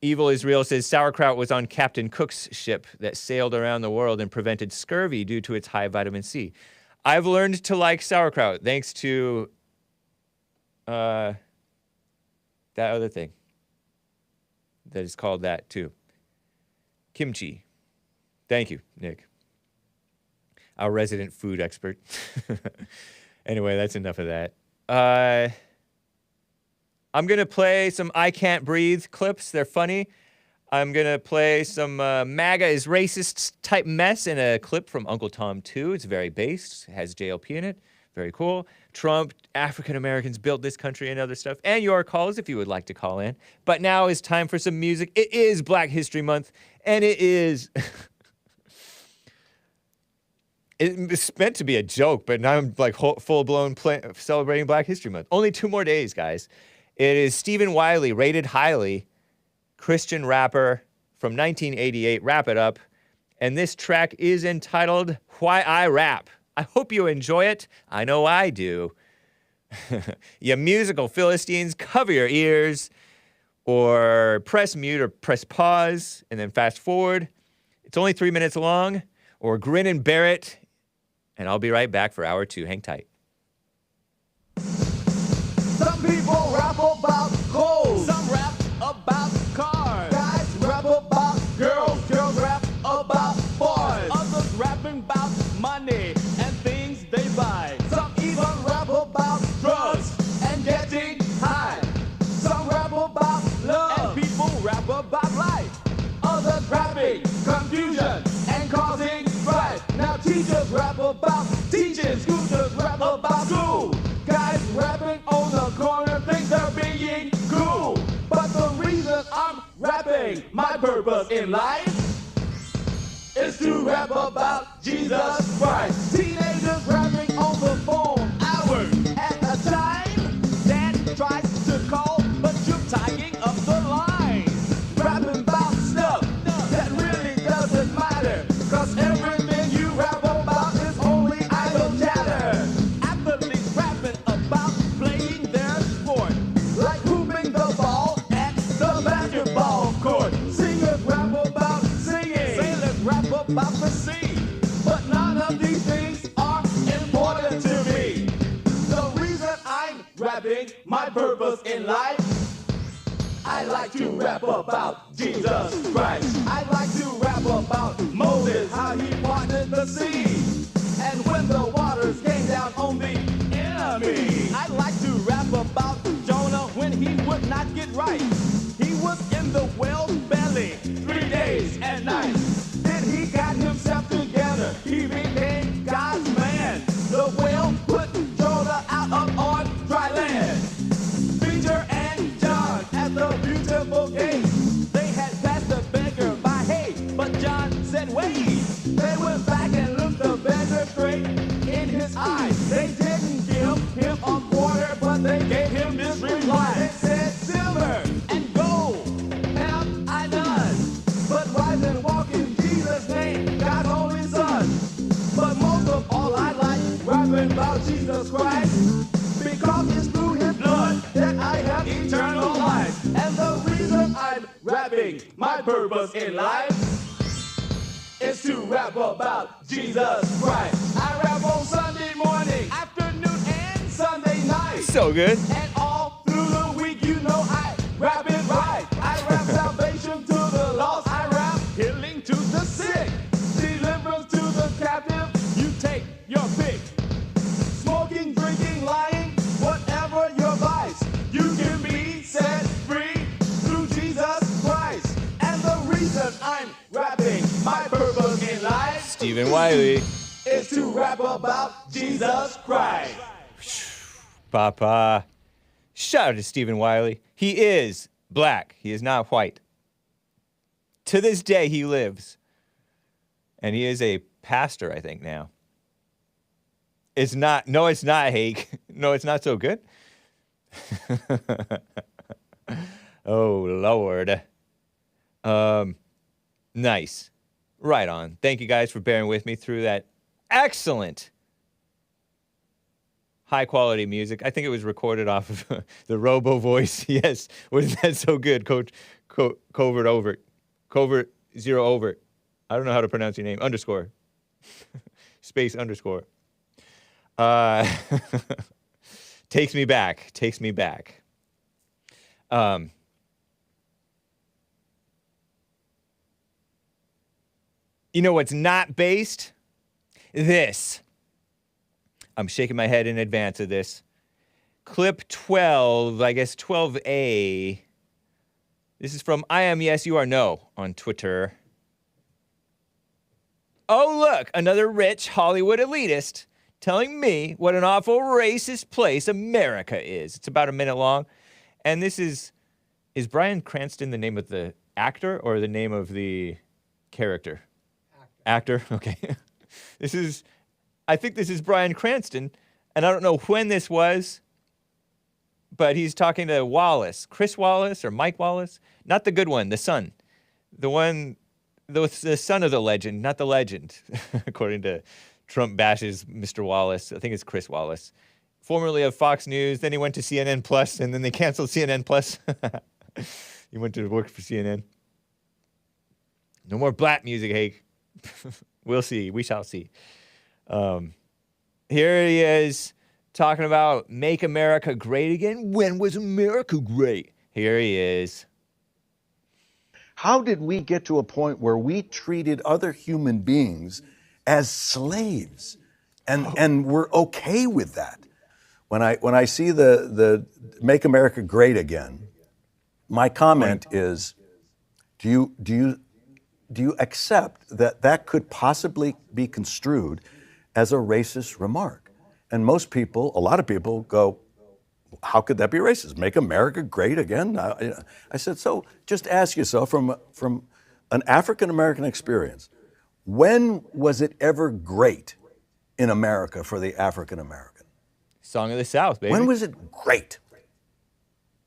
S1: Evil Israel says sauerkraut was on Captain Cook's ship that sailed around the world and prevented scurvy due to its high vitamin C. I've learned to like sauerkraut thanks to that other thing that is called that too. Kimchi. Thank you, Nick. Our resident food expert. Anyway, that's enough of that. I'm going to play some I Can't Breathe clips. They're funny. I'm going to play some MAGA is racist type mess in a clip from Uncle Tom 2. It's very based. It has JLP in it. Very cool. Trump, African Americans built this country and other stuff. And your calls if you would like to call in. But now is time for some music. It is Black History Month. And it is... It's meant to be a joke, but now I'm like full-blown celebrating Black History Month. Only 2 more days, guys. It is Stephen Wiley, rated highly, Christian rapper from 1988. Wrap it up. And this track is entitled Why I Rap. I hope you enjoy it. I know I do. You musical Philistines, cover your ears or press mute or press pause and then fast forward. It's only 3 minutes long, or grin and bear it. And I'll be right back for hour 2. Hang tight.
S6: Some people rap about clothes. Some rap about cars. Guys rap about girls. Girls rap about boys. Others rapping about money and things they buy. Some even rap about drugs and getting high. Some rap about love. And people rap about life. Others rapping confusion and causing strife. Now teachers rap about teaching. Schoolers rap about school. Guys rapping on the corner think they're being cool. But the reason I'm rapping, my purpose in life is to rap about Jesus Christ. Teenagers rapping on the phone, hours at a time. Dad tries to call, but you're tying up the line. Rapping about stuff that really doesn't matter, 'cause everything you rap about is only idle chatter. Athletes rapping about playing their sport, like hooping the ball at the basketball court. Singers rap about singing, sailors rap about the sea, but none of these things are important to me. The reason I'm rapping, my purpose in life, I like to rap about Jesus Christ. I like to rap about Moses, how he parted the sea, and when the waters came down on the enemy. I like to rap about Jonah when he would not get right. He was in the whale's belly 3 days and nights. Then he got himself together. He became God's man. The whale put Jonah out up on dry land. Peter and John at the beautiful gate. They had passed the beggar by Hake, but John said, wait. They went back and looked the beggar straight in his eyes. They didn't give him a quarter, but they gave him this reply. They said, silver and gold have I none, but rise and walk in Jesus' name, God's only son. But most of all, I like rapping about Jesus Christ, because it's through his blood that I have eternal life. And the reason I'm rapping, my purpose in life, is to rap about Jesus Christ. I rap on Sunday morning, afternoon, and Sunday night.
S1: So good.
S6: And all through the week, you know I rap it right. I rap salvation to the lost. I rap healing to the sick, deliverance to the captive. You take your pick. Smoking, drinking, lying, whatever your vice, you can be set free through Jesus Christ. And the reason I'm rapping, my purpose in life,
S1: Stephen Wiley.
S6: is to rap about Jesus Christ.
S1: Papa. Shout out to Stephen Wiley. He is black. He is not white. To this day, he lives. And he is a pastor, I think, now. It's not. No, it's not, Hake. No, it's not so good. Oh, Lord. Nice. Right on. Thank you guys for bearing with me through that excellent high-quality music. I think it was recorded off of the Robo voice. Yes. Wasn't that so good, Coach? Covert overt. Covert zero overt. I don't know how to pronounce your name. Underscore. Space underscore. Takes me back. Takes me back. You know what's not based? This. I'm shaking my head in advance of this. Clip 12, I guess 12A. This is from I Am Yes You Are No on Twitter. Oh, look, another rich Hollywood elitist telling me what an awful racist place America is. It's about a minute long. And this is Bryan Cranston the name of the actor or the name of the character? Actor? Okay. I think this is Bryan Cranston, and I don't know when this was, but he's talking to Wallace, Chris Wallace or Mike Wallace. Not the good one, the son. The son of the legend, not the legend, according to Trump bashes Mr. Wallace. I think it's Chris Wallace. Formerly of Fox News, then he went to CNN Plus, and then they canceled CNN Plus. He went to work for CNN. No more black music, Hake. We'll see. We shall see. Here he is talking about Make America Great Again. When was America great? Here he is.
S7: How did we get to a point where we treated other human beings as slaves and we're okay with that? When I see the Make America Great Again, my comment is, do you accept that could possibly be construed as a racist remark? And most people, a lot of people go, how could that be racist? Make America great again? I said, so just ask yourself from an African-American experience, When was it ever great in America for the African American?
S1: Song of the South, baby.
S7: When was it great?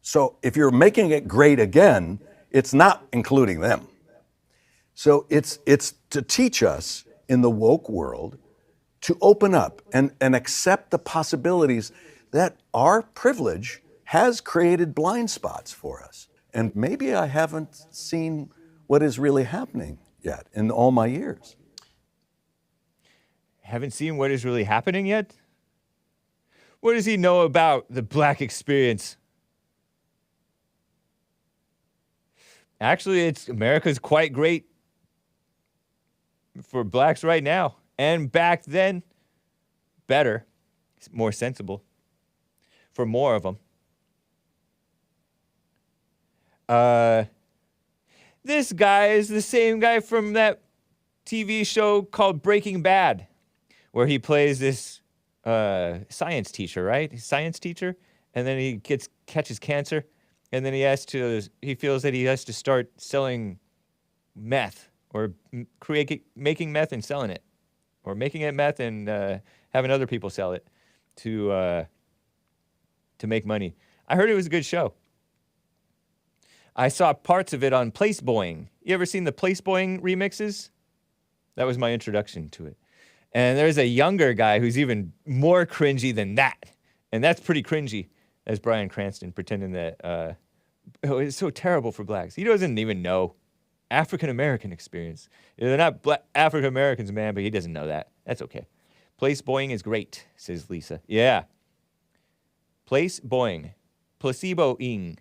S7: So if you're making it great again, it's not including them. So it's to teach us in the woke world to open up and accept the possibilities that our privilege has created blind spots for us. And maybe I haven't seen what is really happening yet in all my years.
S1: Haven't seen what is really happening yet? What does he know about the black experience? Actually, America's quite great for blacks right now. And back then, better, more sensible, for more of them. This guy is the same guy from that TV show called Breaking Bad, where he plays this science teacher, right? He's a science teacher, and then he catches cancer, and then he feels that he has to start selling meth or making meth and selling it, or making it meth and having other people sell it to make money. I heard it was a good show. I saw parts of it on Place Boing. You ever seen the Place Boing remixes? That was my introduction to it. And there's a younger guy who's even more cringy than that. And that's pretty cringy, as Bryan Cranston pretending that it's so terrible for blacks. He doesn't even know African-American experience. They're not African-Americans, man, but he doesn't know that. That's okay. Place Boing is great, says Lisa. Yeah. Place Boing. Placebo-ing.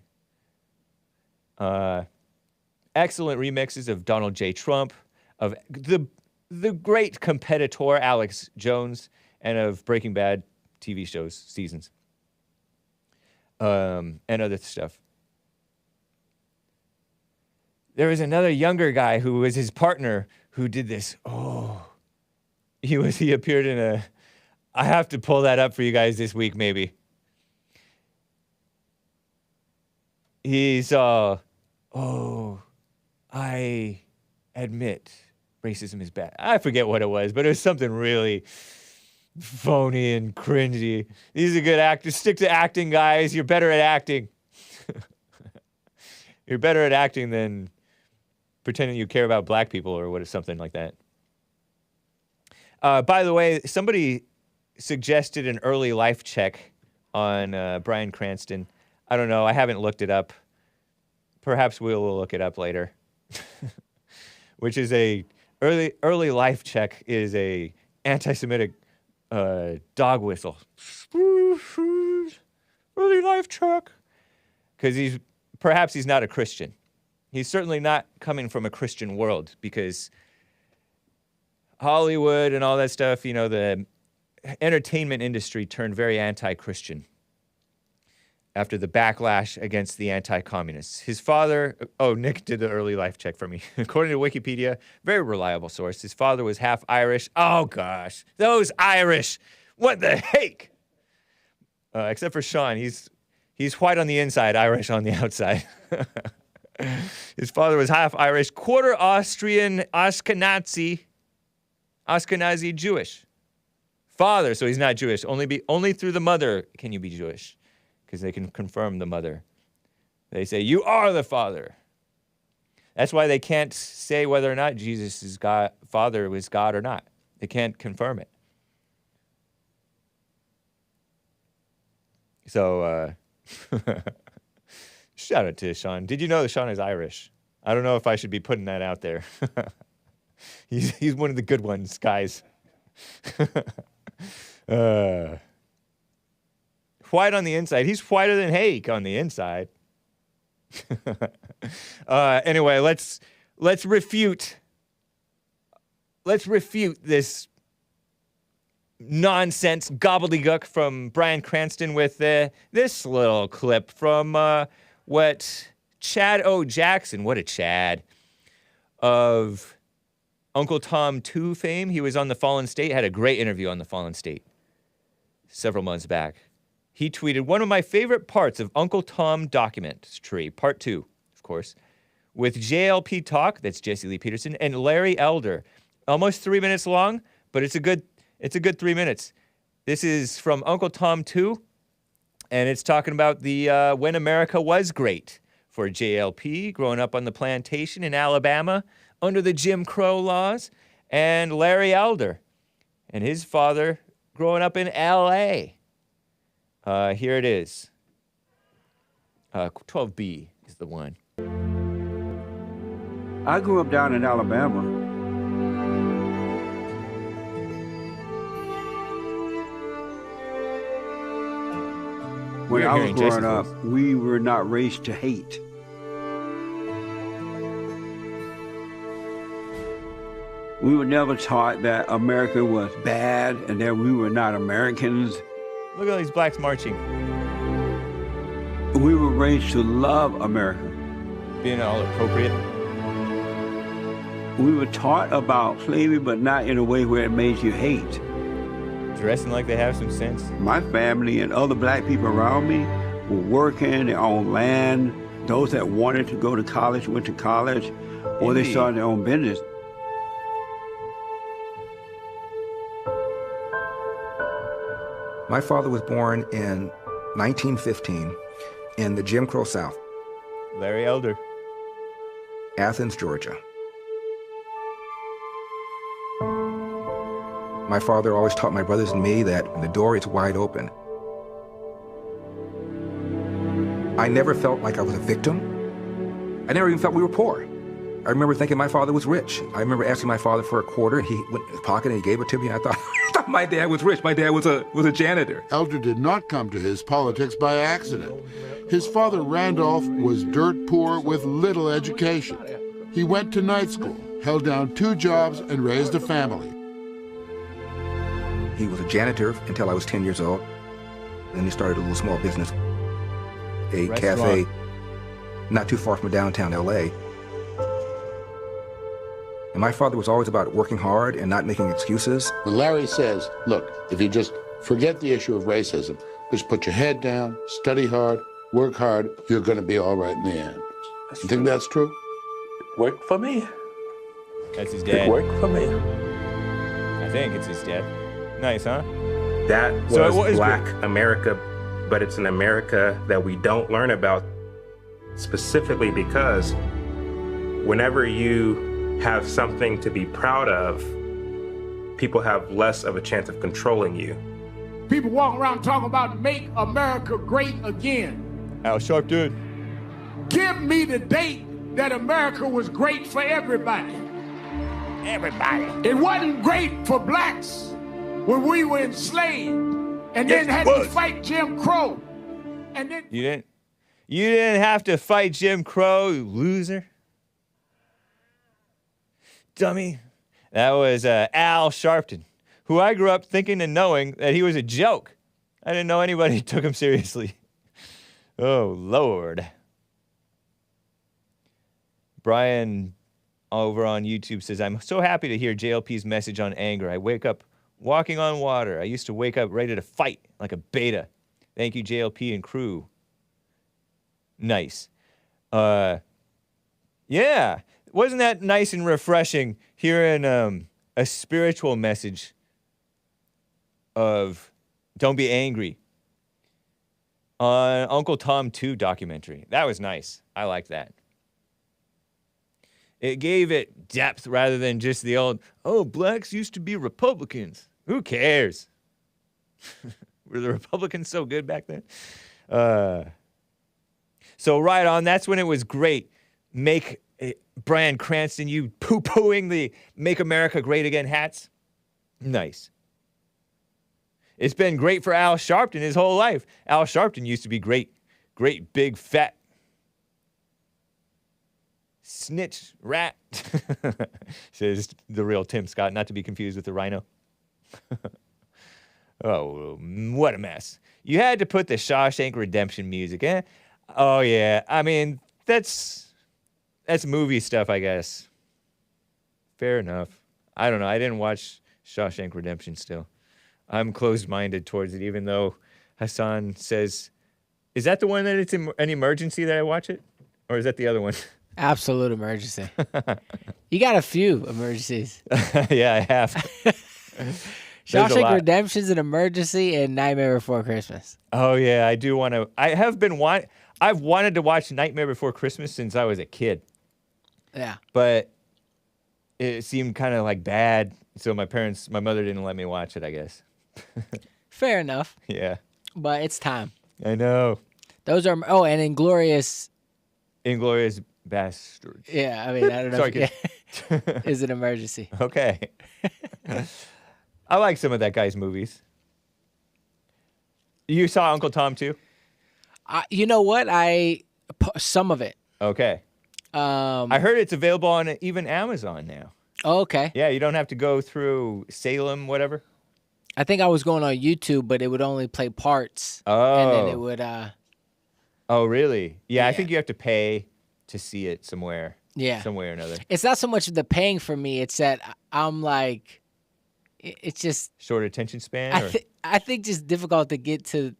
S1: Excellent remixes of Donald J. Trump, of the great competitor Alex Jones, and of Breaking Bad TV shows, seasons, and other stuff. There was another younger guy who was his partner who did this. Oh, he appeared in a. I have to pull that up for you guys this week, maybe. He's I admit racism is bad. I forget what it was, but it was something really phony and cringy. These are good actors. Stick to acting, guys. You're better at acting. You're better at acting than pretending you care about black people or something like that. By the way, somebody suggested an early life check on Bryan Cranston. I don't know. I haven't looked it up. Perhaps we'll look it up later. Which is early life check is a anti-Semitic dog whistle. Early life check. Because perhaps he's not a Christian. He's certainly not coming from a Christian world, because Hollywood and all that stuff, the entertainment industry turned very anti-Christian after the backlash against the anti-communists. His father, Nick did the early life check for me. According to Wikipedia, very reliable source, his father was half Irish. Oh gosh, those Irish, what the heck? Except for Sean, he's white on the inside, Irish on the outside. His father was half Irish, quarter Austrian, Ashkenazi Jewish. Father, so he's not Jewish. Only through the mother can you be Jewish, because they can confirm the mother. They say, you are the father. That's why they can't say whether or not Jesus' father was God or not. They can't confirm it. So, shout out to Sean. Did you know that Sean is Irish? I don't know if I should be putting that out there. He's one of the good ones, guys. White on the inside. He's whiter than Hake on the inside. Anyway, let's refute this nonsense gobbledygook from Bryan Cranston with this little clip from what Chad O. Jackson, what a Chad, of Uncle Tom 2 fame. He was on The Fallen State, had a great interview on The Fallen State several months back. He tweeted, one of my favorite parts of Uncle Tom documentary, part 2, of course, with JLP Talk, that's Jesse Lee Peterson, and Larry Elder. almost 3 minutes long, but it's a good 3 minutes. This is from Uncle Tom 2, and it's talking about the when America was great for JLP, growing up on the plantation in Alabama under the Jim Crow laws, and Larry Elder and his father growing up in L.A. Here it is. 12B is the one.
S8: I grew up down in Alabama. When I was growing up, we were not raised to hate. We were never taught that America was bad and that we were not Americans.
S1: Look at all these blacks marching.
S8: We were raised to love America.
S1: Being all appropriate.
S8: We were taught about slavery, but not in a way where it made you hate.
S1: Dressing like they have some sense.
S8: My family and other black people around me were working their own land. Those that wanted to go to college went to college, or they started their own business.
S9: My father was born in 1915 in the Jim Crow South.
S1: Larry Elder.
S9: Athens, Georgia. My father always taught my brothers and me that the door is wide open. I never felt like I was a victim. I never even felt we were poor. I remember thinking my father was rich. I remember asking my father for a quarter. He went in his pocket and he gave it to me. I thought my dad was rich. My dad was a janitor.
S10: Elder did not come to his politics by accident. His father, Randolph, was dirt poor with little education. He went to night school, held down 2 jobs, and raised a family.
S9: He was a janitor until I was 10 years old. Then he started a little small business, a cafe not too far from downtown LA. And my father was always about working hard and not making excuses.
S10: When Larry says, look, if you just forget the issue of racism, just put your head down, study hard, work hard, you're going to be all right in the end. You think that's true?
S11: It worked for me.
S1: That's his dad.
S11: It worked for me.
S1: I think it's his dad. Nice, huh?
S11: That was Black America, but it's an America that we don't learn about, specifically because whenever you have something to be proud of, people have less of a chance of controlling you.
S12: People walk around talking about make America great again.
S1: Al Sharpton.
S12: Give me the date that America was great for everybody. Everybody. It wasn't great for blacks when we were enslaved and then had to fight Jim Crow. And then
S1: You didn't have to fight Jim Crow, you loser. Dummy. That was Al Sharpton, who I grew up thinking and knowing that he was a joke. I didn't know anybody took him seriously. Oh, Lord. Brian over on YouTube says, I'm so happy to hear JLP's message on anger. I wake up walking on water. I used to wake up ready to fight like a beta. Thank you, JLP and crew. Nice. Yeah. Wasn't that nice and refreshing hearing a spiritual message of don't be angry on Uncle Tom 2 documentary? That was nice. I liked that. It gave it depth rather than just the old, oh, blacks used to be Republicans. Who cares? Were the Republicans so good back then? So right on, that's when it was great. Bryan Cranston, you poo-pooing the Make America Great Again hats. Nice. It's been great for Al Sharpton his whole life. Al Sharpton used to be great, big, fat snitch rat, says the real Tim Scott, not to be confused with the rhino. Oh, what a mess. You had to put the Shawshank Redemption music, eh? Oh, yeah. I mean, that's movie stuff, I guess. Fair enough. I don't know. I didn't watch Shawshank Redemption still. I'm closed-minded towards it, even though Hassan says, is that the one that it's an emergency that I watch it? Or is that the other one?
S5: Absolute emergency. You got a few emergencies.
S1: Yeah, I have.
S5: Shawshank Redemption's an emergency, and Nightmare Before Christmas.
S1: Oh yeah, I do want to. I've wanted to watch Nightmare Before Christmas since I was a kid.
S5: Yeah.
S1: But it seemed kind of like bad, so my mother didn't let me watch it, I guess.
S5: Fair enough.
S1: Yeah.
S5: But it's time.
S1: I know.
S5: Those are and Inglourious
S1: Basterds.
S5: Yeah, I mean, I don't know.
S1: Sorry,
S5: is an emergency.
S1: Okay. I like some of that guy's movies. You saw Uncle Tom too?
S5: You know what? Some of it.
S1: Okay. I heard it's available on even Amazon now.
S5: Oh, okay.
S1: Yeah, you don't have to go through Salem, whatever.
S5: I think I was going on YouTube, but it would only play parts.
S1: Oh.
S5: And then it would.
S1: Oh, really? Yeah, I think you have to pay to see it somewhere.
S5: Yeah.
S1: Some way or another.
S5: It's not so much the paying for me. It's that I'm like, it's just
S1: short attention span.
S5: I think just difficult to get to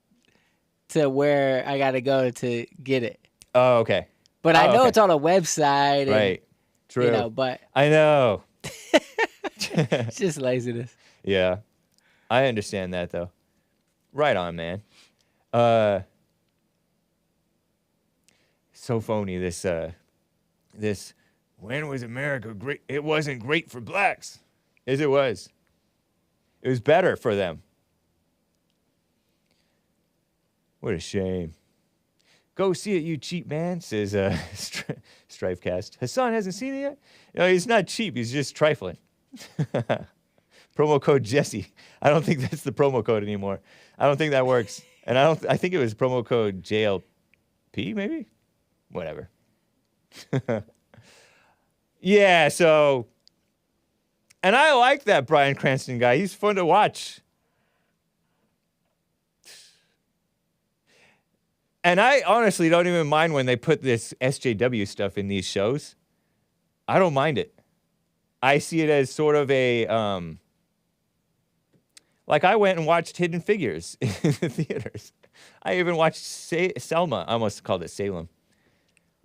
S5: where I got to go to get it.
S1: Oh, okay.
S5: But I know it's on a website. And,
S1: right. True.
S5: You know, but
S1: I know.
S5: It's just laziness.
S1: Yeah. I understand that though. Right on, man. So phony, this when was America great? It wasn't great for blacks. Yes, it was. It was better for them. What a shame. Go see it, you cheap man, says Strifecast. Hassan hasn't seen it yet? No, he's not cheap. He's just trifling. Promo code Jesse. I don't think that's the promo code anymore. I don't think that works. And I think it was promo code JLP, maybe? Whatever. Yeah, so... And I like that Bryan Cranston guy. He's fun to watch. And I honestly don't even mind when they put this SJW stuff in these shows. I don't mind it. I see it as sort of a... like I went and watched Hidden Figures in the theaters. I even watched Selma. I almost called it Salem.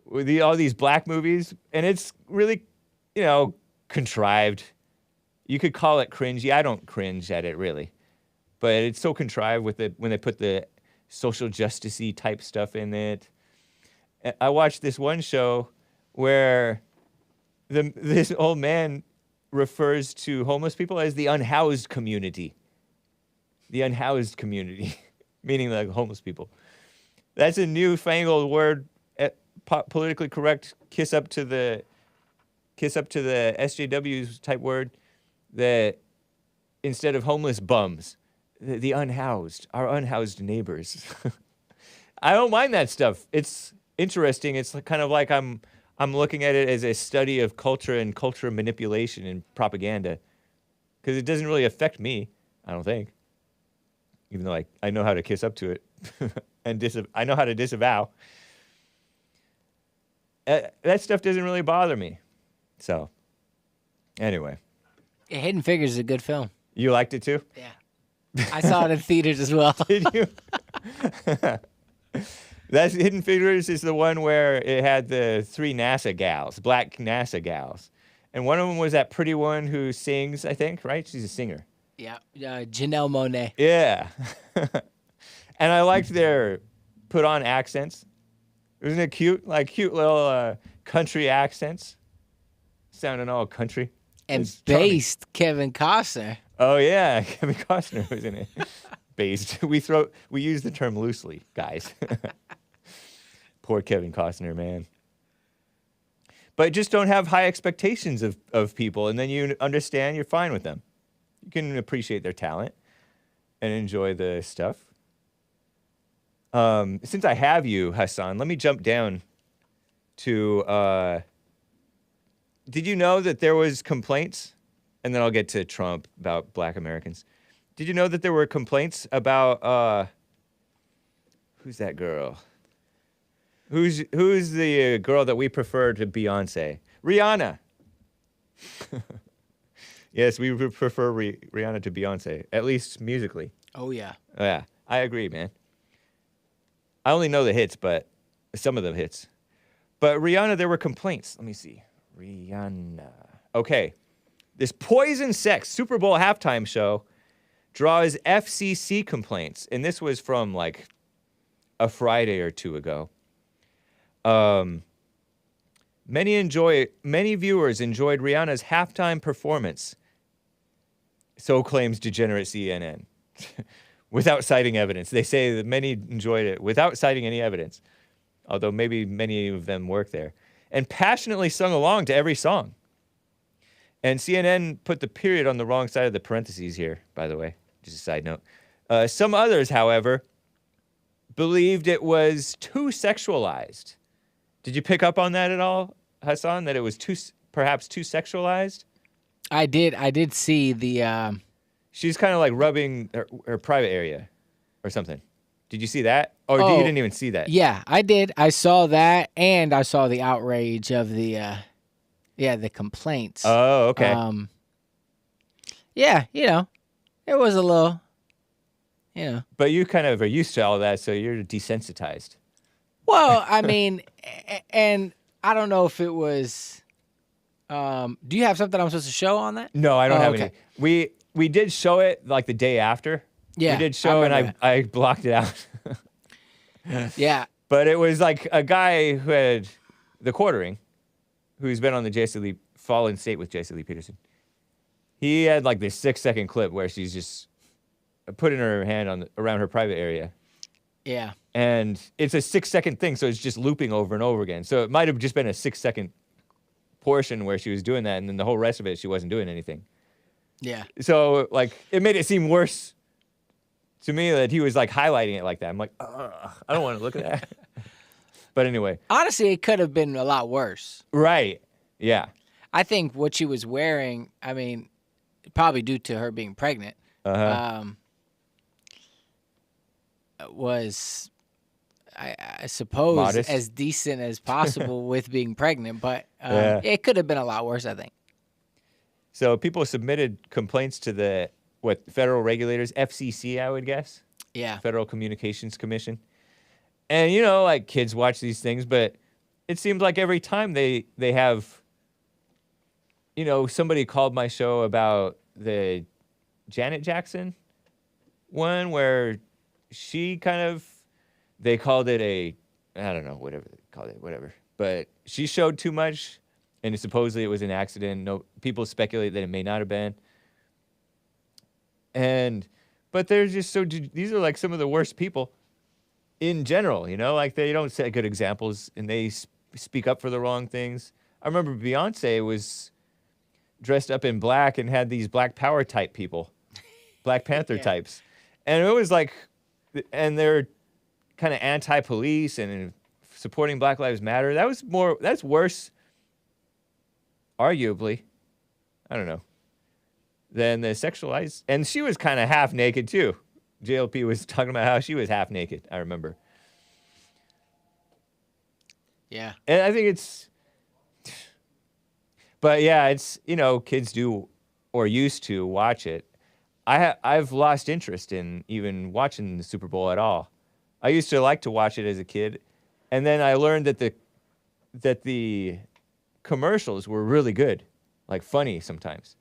S1: With all these black movies. And it's really, contrived. You could call it cringy. I don't cringe at it, really. But it's so contrived when they put the social justice-y type stuff in it. I watched this one show where this old man refers to homeless people as the unhoused community. The unhoused community, meaning like homeless people. That's a newfangled word, politically correct, kiss up to the SJW's type word, that instead of homeless bums, the unhoused, our unhoused neighbors. I don't mind that stuff. It's interesting. It's kind of like I'm looking at it as a study of culture and culture manipulation and propaganda, because it doesn't really affect me, I don't think. Even though I know how to kiss up to it and I know how to disavow. That stuff doesn't really bother me. So, anyway.
S5: Yeah, Hidden Figures is a good film.
S1: You liked it too?
S5: Yeah. I saw it in theaters as well.
S1: Did you? That's Hidden Figures is the one where it had the 3 NASA gals, black NASA gals. And one of them was that pretty one who sings, I think, right? She's a singer.
S5: Yeah, Janelle Monáe.
S1: Yeah. And I liked their put-on accents. Isn't it cute? Like cute little country accents. Sounding all country.
S5: And based Kevin Costner.
S1: Oh, yeah. Kevin Costner was in it. Based. We use the term loosely, guys. Poor Kevin Costner, man. But just don't have high expectations of people, and then you understand you're fine with them. You can appreciate their talent and enjoy the stuff. Since I have you, Hassan, let me jump down to... did you know that there was complaints? And then I'll get to Trump about black Americans. Did you know that there were complaints about... who's that girl? Who's the girl that we prefer to Beyonce? Rihanna. Yes, we would prefer Rihanna to Beyonce, at least musically.
S5: Oh, yeah.
S1: Oh, yeah, I agree, man. I only know the hits, but some of the hits. But Rihanna, there were complaints. Let me see. Rihanna. Okay. This Poison Sex Super Bowl halftime show draws FCC complaints. And this was from like a Friday or two ago. Many viewers enjoyed Rihanna's halftime performance. So claims degenerate CNN. Without citing evidence. They say that many enjoyed it without citing any evidence. Although maybe many of them work there. And passionately sung along to every song. And CNN put the period on the wrong side of the parentheses here, by the way. Just a side note. Some others, however, believed it was too sexualized. Did you pick up on that at all, Hassan? That it was perhaps too sexualized?
S5: I did see the...
S1: She's kind of like rubbing her private area or something. Did you see that? Or you didn't even see that?
S5: Yeah, I did. I saw that, and I saw the outrage of the complaints.
S1: Oh, okay.
S5: Yeah, it was a little,
S1: But you kind of are used to all that, so you're desensitized.
S5: Well, I mean, and I don't know if it was. Do you have something I'm supposed to show on that?
S1: No, I don't have any. We did show it like the day after.
S5: Yeah,
S1: we did show, and I blocked it out.
S5: Yeah.
S1: But it was like a guy who had the quartering, who's been on the J.C. Lee Fallen State with J.C. Lee Peterson. He had like this 6-second clip where she's just putting her hand around her private area.
S5: Yeah.
S1: And it's a 6-second thing, so it's just looping over and over again. So it might have just been a 6-second portion where she was doing that, and then the whole rest of it, she wasn't doing anything.
S5: Yeah.
S1: So, like, it made it seem worse to me that he was, like, highlighting it like that. I'm like, ugh, I don't want to look at that. But anyway.
S5: Honestly, it could have been a lot worse.
S1: Right. Yeah.
S5: I think what she was wearing, I mean, probably due to her being pregnant, was, I suppose,
S1: modest.
S5: As decent as possible with being pregnant. But
S1: Yeah.
S5: it could have been a lot worse, I think.
S1: So people submitted complaints to the, federal regulators, FCC, I would guess?
S5: Yeah.
S1: Federal Communications Commission. And, you know, like, kids watch these things, but it seems like every time they have, you know, somebody called my show about the Janet Jackson one where she kind of, they called it I don't know, whatever they called it, whatever. But she showed too much, and supposedly it was an accident. No, people speculate that it may not have been. But they're just these are like some of the worst people in general, you know? Like, they don't set good examples, and they speak up for the wrong things. I remember Beyonce was dressed up in black and had these Black Power type people, Black Panther types. And it was like, and they're kind of anti-police and supporting Black Lives Matter. That's worse, arguably, I don't know, than the sexualized. And she was kind of half naked too. JLP was talking about how she was half naked, I remember.
S5: Yeah.
S1: And I think but yeah, it's, you know, kids do or used to watch it. I've lost interest in even watching the Super Bowl at all. I used to like to watch it as a kid, and then I learned that the commercials were really good, like funny sometimes.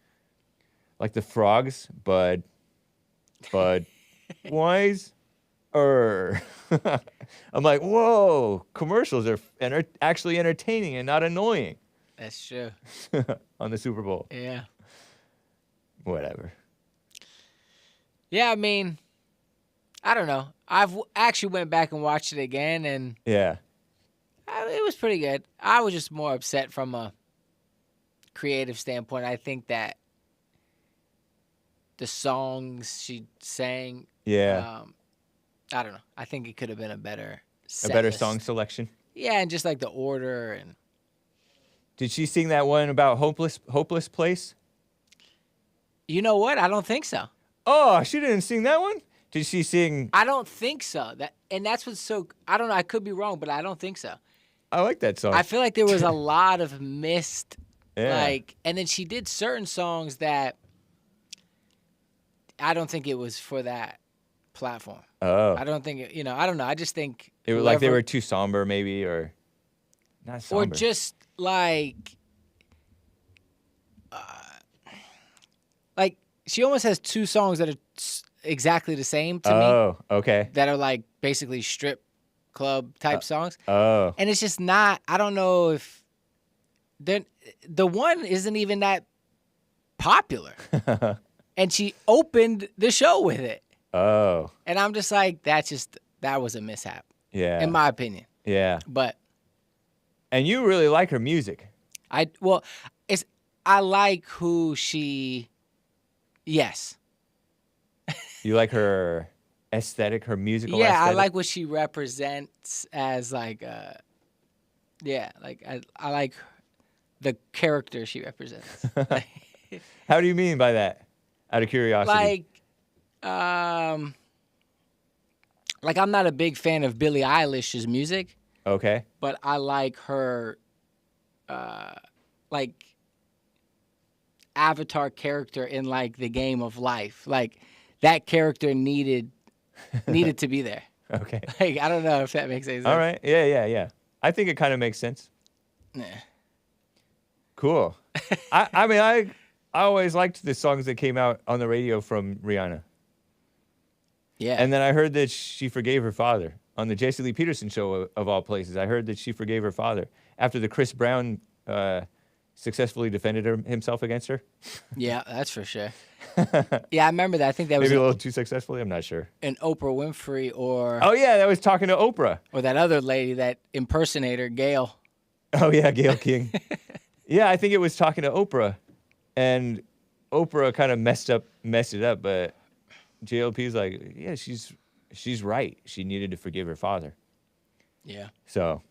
S1: Like the frogs, Bud, Wise, I'm like, whoa, commercials are actually entertaining and not annoying.
S5: That's true.
S1: On the Super Bowl.
S5: Yeah.
S1: Whatever.
S5: Yeah, I mean, I don't know. I've actually went back and watched it again, and
S1: yeah,
S5: it was pretty good. I was just more upset from a creative standpoint. I think that the songs she sang,
S1: yeah,
S5: I don't know. I think it could have been a better
S1: song selection.
S5: Yeah, and just like the order and.
S1: Did she sing that one about hopeless place?
S5: You know what? I don't think so.
S1: Oh, she didn't sing that one? Did she sing?
S5: I don't think so. That's what's so. I don't know. I could be wrong, but I don't think so.
S1: I like that song.
S5: I feel like there was a lot of missed,
S1: yeah.
S5: And then she did certain songs that I don't think it was for that platform.
S1: Oh.
S5: I don't think I don't know. I just think
S1: it was like they were too somber, maybe, or. Not somber.
S5: Or just like she almost has two songs that are exactly the same to me.
S1: Oh, okay.
S5: That are like basically strip club type songs.
S1: Oh.
S5: And it's just not, I don't know if the one isn't even that popular. And she opened the show with it.
S1: Oh.
S5: And I'm just like, that was a mishap.
S1: Yeah.
S5: In my opinion.
S1: Yeah.
S5: But.
S1: And you really like her music.
S5: I like who she, yes.
S1: You like her aesthetic, her musical
S5: aesthetic?
S1: Yeah,
S5: I like what she represents as like, I like the character she represents.
S1: How do you mean by that? Out of curiosity.
S5: Like I'm not a big fan of Billie Eilish's music.
S1: Okay.
S5: But I like her, like, avatar character in, like, the game of life. Like, that character needed to be there.
S1: Okay.
S5: Like, I don't know if that makes any sense.
S1: All right. Yeah. I think it kind of makes sense.
S5: Yeah.
S1: Cool. I mean, I always liked the songs that came out on the radio from Rihanna.
S5: Yeah.
S1: And then I heard that she forgave her father on the Jesse Lee Peterson show, of all places. I heard that she forgave her father after the Chris Brown successfully defended himself against her.
S5: Yeah, that's for sure. Yeah, I remember that. I think that was
S1: maybe a little too successfully. I'm not sure.
S5: An Oprah Winfrey or.
S1: Oh yeah, that was talking to Oprah.
S5: Or that other lady, that impersonator, Gail.
S1: Oh yeah, Gail King. Yeah, I think it was talking to Oprah, and Oprah kind of messed it up, but JLP's like, yeah, she's right. She needed to forgive her father.
S5: Yeah.
S1: So,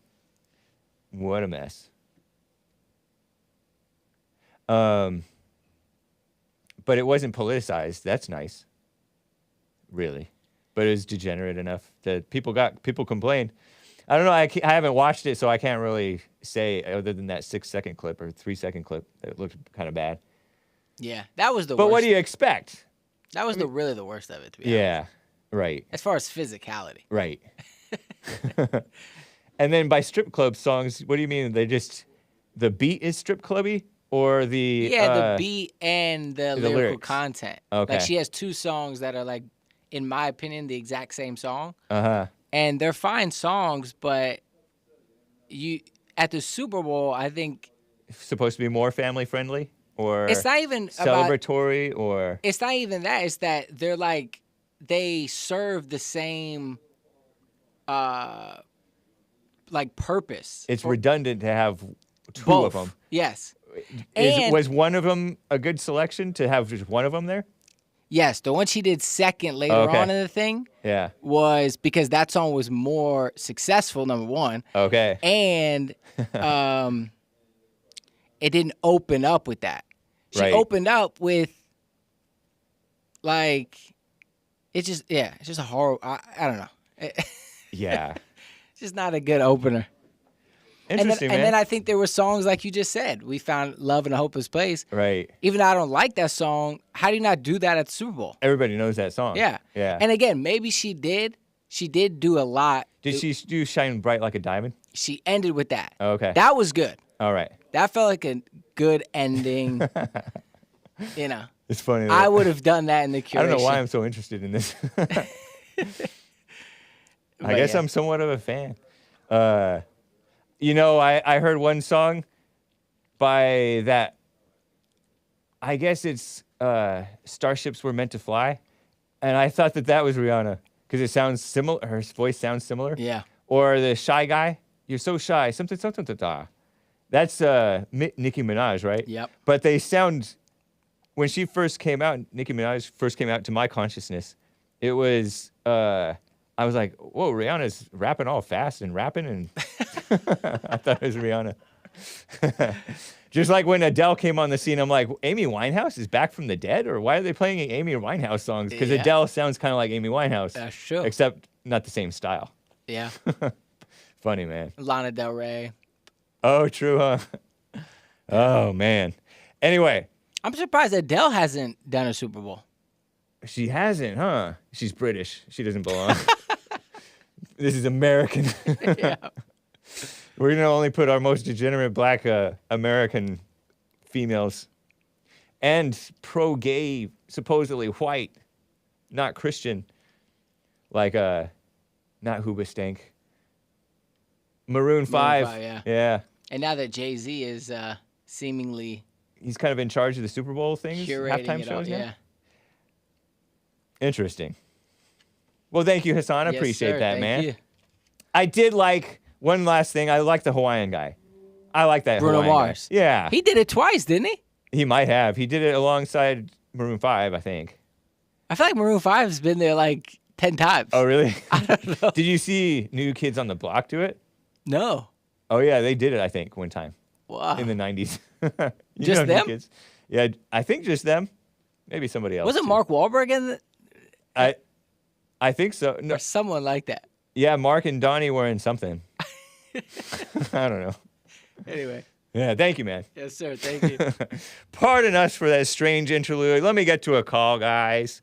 S1: what a mess. But it wasn't politicized. That's nice. Really. But it was degenerate enough that people complained. I don't know. I haven't watched it, so I can't really say other than that 6-second clip or 3-second clip that looked kind of bad.
S5: Yeah, that was the
S1: But
S5: worst.
S1: what do you expect?
S5: That was really the worst of it, to be
S1: Yeah,
S5: honest.
S1: right.
S5: As far as physicality.
S1: Right. And then by strip club songs, what do you mean? The beat is strip clubby? Or the...
S5: Yeah, the beat and the lyrical
S1: lyrics.
S5: Content.
S1: Okay.
S5: Like, she has two songs that are, like, in my opinion, the exact same song.
S1: Uh-huh.
S5: And they're fine songs, but at the Super Bowl, I think...
S1: Supposed to be more family-friendly? Or
S5: it's not even
S1: celebratory, or...
S5: It's not even that. It's that they're, like... They serve the same... like, purpose.
S1: It's redundant to have two
S5: both.
S1: of them.
S5: Yes.
S1: Was one of them a good selection to have just one of them there?
S5: Yes, the one she did second later on in the thing was because that song was more successful, number one.
S1: Okay.
S5: And it didn't open up with that. She opened up with, like, it's just a horror. I don't know.
S1: Yeah.
S5: It's just not a good opener.
S1: Interesting,
S5: and then I think there were songs like you just said. We found Love in a Hopeless Place.
S1: Right.
S5: Even though I don't like that song, how do you not do that at the Super Bowl?
S1: Everybody knows that song.
S5: Yeah.
S1: Yeah.
S5: And again, maybe she did. She did do a lot.
S1: Did she do Shine Bright Like a Diamond?
S5: She ended with that.
S1: Okay.
S5: That was good.
S1: All right.
S5: That felt like a good ending. You know.
S1: It's funny.
S5: I would have done that in the curation.
S1: I don't know why I'm so interested in this. I guess I'm somewhat of a fan. You know, I heard one song by that, I guess it's Starships Were Meant to Fly, and I thought that was Rihanna, because it sounds similar, her voice sounds similar.
S5: Yeah.
S1: Or the Shy Guy, You're So Shy, something, that's Nicki Minaj, right?
S5: Yep.
S1: But they sound, when she first came out, Nicki Minaj first came out to my consciousness, it was... I was like, whoa, Rihanna's rapping all fast and rapping, and I thought it was Rihanna. Just like when Adele came on the scene, I'm like, Amy Winehouse is back from the dead? Or why are they playing Amy Winehouse songs? Because Adele sounds kind of like Amy Winehouse.
S5: That's true.
S1: Except not the same style.
S5: Yeah.
S1: Funny, man.
S5: Lana Del Rey.
S1: Oh, true, huh? Oh, man. Anyway.
S5: I'm surprised Adele hasn't done a Super Bowl.
S1: She hasn't, huh? She's British. She doesn't belong. This is American.
S5: Yeah.
S1: We're gonna only put our most degenerate black American females and pro-gay, supposedly white, not Christian, like not Hoobastank. Maroon 5. Yeah.
S5: And now that Jay-Z is seemingly...
S1: He's kind of in charge of the Super Bowl things, halftime shows now?
S5: Yeah.
S1: Interesting. Well, thank you, Hassan. I appreciate that,
S5: thank
S1: man.
S5: you.
S1: I did like, one last thing, I like the Hawaiian guy. I like that
S5: Bruno
S1: Hawaiian
S5: Mars.
S1: guy. Yeah.
S5: He did it twice, didn't he?
S1: He might have. He did it alongside Maroon 5, I think.
S5: I feel like Maroon 5's been there like 10 times.
S1: Oh, really?
S5: I don't know.
S1: Did you see New Kids on the Block do it?
S5: No.
S1: Oh, yeah, they did it, I think, one time.
S5: Wow.
S1: In the 90s. You
S5: Just
S1: know New
S5: them?
S1: Kids. Yeah, I think just them. Maybe somebody else.
S5: Wasn't
S1: too.
S5: Mark Wahlberg in the...
S1: I think so. No.
S5: Or someone like that.
S1: Yeah, Mark and Donnie were in something. I don't know.
S5: Anyway.
S1: Yeah, thank you, man.
S5: Yes, sir. Thank you.
S1: Pardon us for that strange interlude. Let me get to a call, guys.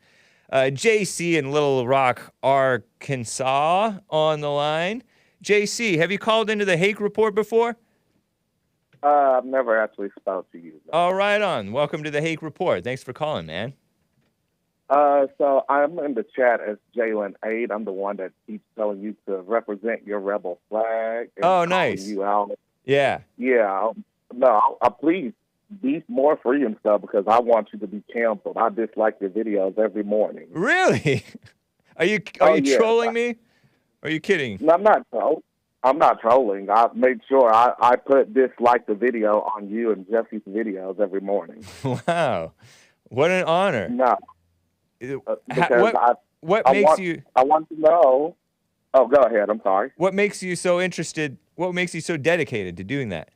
S1: JC in Little Rock, Arkansas on the line. JC, have you called into the Hake Report before?
S13: I've never actually spoke to you.
S1: All right on. Welcome to the Hake Report. Thanks for calling, man.
S13: So I'm in the chat as Jalen 8. I'm the one that keeps telling you to represent your rebel flag. And
S1: Oh, nice.
S13: You out.
S1: Yeah.
S13: Yeah. No, please be more free and stuff because I want you to be canceled. I dislike your videos every morning.
S1: Really? Are you
S13: yeah.
S1: trolling me? Are you kidding?
S13: No, I'm not trolling. I'm not trolling. I made sure I put dislike the video on you and Jesse's videos every morning.
S1: Wow. What an honor.
S13: No.
S1: What makes you...
S13: I want to know... Oh, go ahead. I'm sorry.
S1: What makes you so interested? What makes you so dedicated to doing that?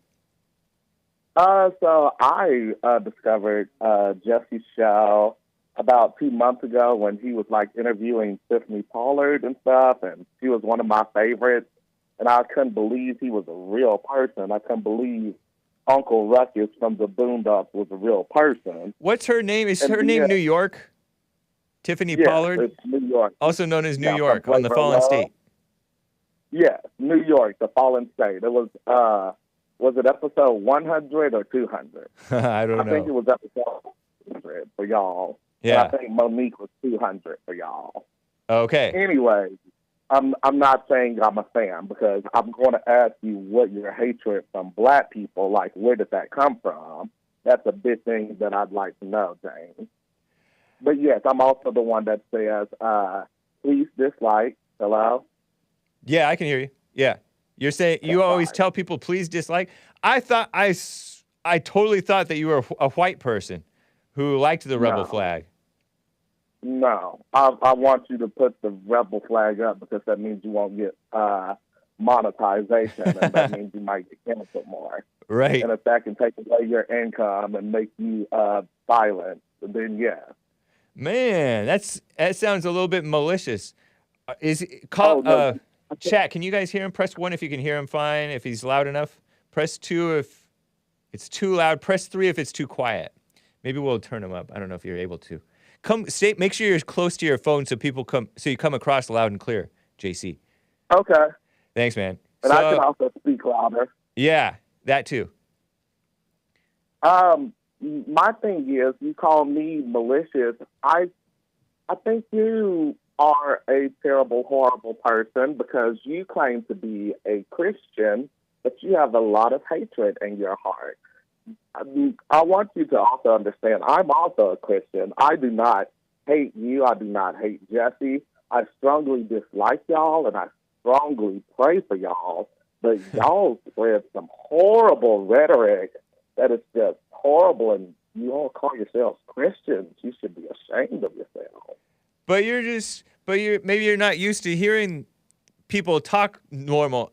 S13: So I discovered Jesse's show about 2 months ago when he was like interviewing Tiffany Pollard and stuff, and she was one of my favorites. And I couldn't believe he was a real person. I couldn't believe Uncle Ruckus from the Boondocks was a real person.
S1: What's her name? Is her name New York? Tiffany Pollard?
S13: It's New York.
S1: Also known as New York on the Fallen State.
S13: Yes, New York, the Fallen State. It was it episode 100 or 200?
S1: I don't know.
S13: I think it was episode 100 for y'all.
S1: Yeah.
S13: And I think Monique was 200 for y'all.
S1: Okay.
S13: Anyway, I'm not saying I'm a fan because I'm going to ask you what your hatred from black people, like where did that come from? That's a big thing that I'd like to know, James. But yes, I'm also the one that says, please dislike. Hello?
S1: Yeah, I can hear you. Yeah. You're saying you always tell people please dislike. I totally thought that you were a white person who liked the rebel flag.
S13: No, I want you to put the rebel flag up because that means you won't get monetization, and that means you might get canceled more.
S1: Right.
S13: And if that can take away your income and make you silent, then yeah.
S1: Man, that sounds a little bit malicious. Chat, can you guys hear him? Press 1 if you can hear him fine, if he's loud enough. Press 2 if it's too loud. Press 3 if it's too quiet. Maybe we'll turn him up. I don't know if you're able to. Make sure you're close to your phone so you come across loud and clear, JC.
S13: Okay.
S1: Thanks, man.
S13: And I can also speak louder.
S1: Yeah, that too.
S13: My thing is, you call me malicious. I think you are a terrible, horrible person because you claim to be a Christian, but you have a lot of hatred in your heart. I want you to also understand, I'm also a Christian. I do not hate you. I do not hate Jesse. I strongly dislike y'all, and I strongly pray for y'all. But y'all spread some horrible rhetoric that is just horrible, and you all call yourselves Christians. You should be ashamed of yourselves.
S1: But maybe you're not used to hearing people talk normal.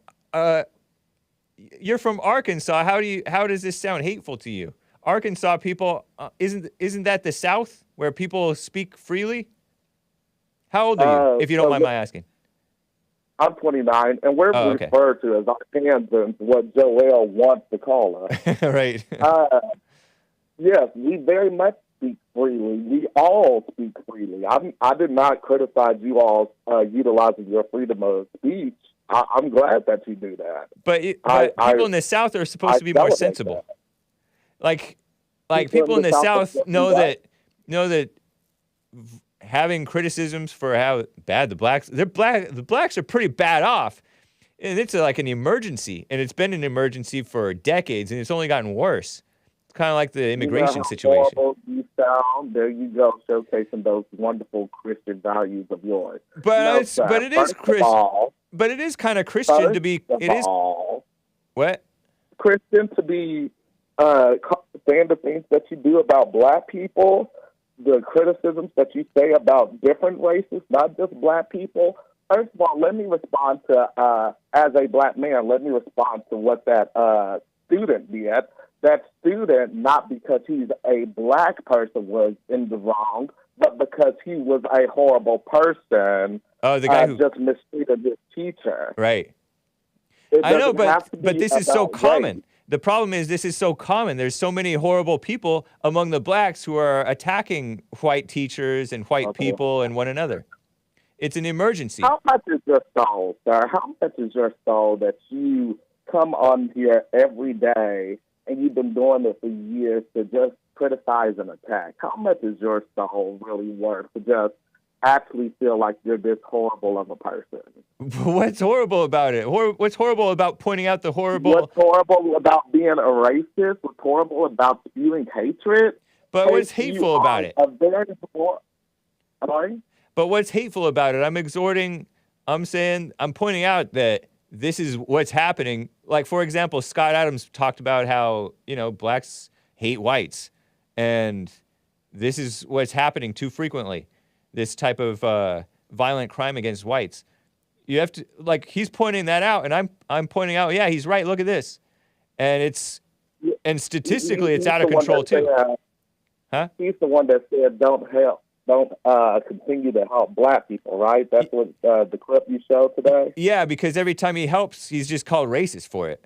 S1: You're from Arkansas. How does this sound hateful to you? Arkansas people, isn't that the South where people speak freely? How old are you, if you don't mind my asking?
S13: I'm 29, and we're referred to as Arkansans, what Joel wants to call us.
S1: Right.
S13: Yes, we very much speak freely. We all speak freely. I did not criticize you all utilizing your freedom of speech. I'm glad that you do that.
S1: But people in the South are supposed to be more sensible.
S13: That.
S1: Like people in the South know that having criticisms for how bad the blacks are pretty bad off, and it's like an emergency, and it's been an emergency for decades, and it's only gotten worse. It's kind of like the immigration situation.
S13: Horrible you sound. There you go, showcasing those wonderful Christian values of yours.
S1: But it is Christian. But it is kind of Christian to be. It is what?
S13: Christian to be saying the things that you do about black people, the criticisms that you say about different races, not just black people. First of all, let me respond to, as a black man, let me respond to what that student did. That student, not because he's a black person, was in the wrong, but because he was a horrible person.
S1: Oh, the guy who
S13: just mistreated his teacher.
S1: Right. I know, but this is so common. The problem is this is so common. There's so many horrible people among the blacks who are attacking white teachers and white people and one another. It's an emergency.
S13: How much is your soul, sir? How much is your soul that you come on here every day and you've been doing it for years to just criticize and attack? How much is your soul really worth to just actually feel like you're this horrible of a person?
S1: What's horrible about it? What's horrible about pointing out the horrible?
S13: What's horrible about being a racist? What's horrible about spewing hatred?
S1: But what's hateful about it?
S13: Sorry?
S1: But what's hateful about it? I'm pointing out that this is what's happening. Like, for example, Scott Adams talked about how, blacks hate whites. And this is what's happening too frequently. This type of violent crime against whites. You have to, he's pointing that out, and I'm pointing out, yeah, he's right, look at this. And statistically, it's out of control, too. Huh?
S13: He's the one that said, don't continue to help black people, right? That's what the clip you showed today?
S1: Yeah, because every time he helps, he's just called racist for it.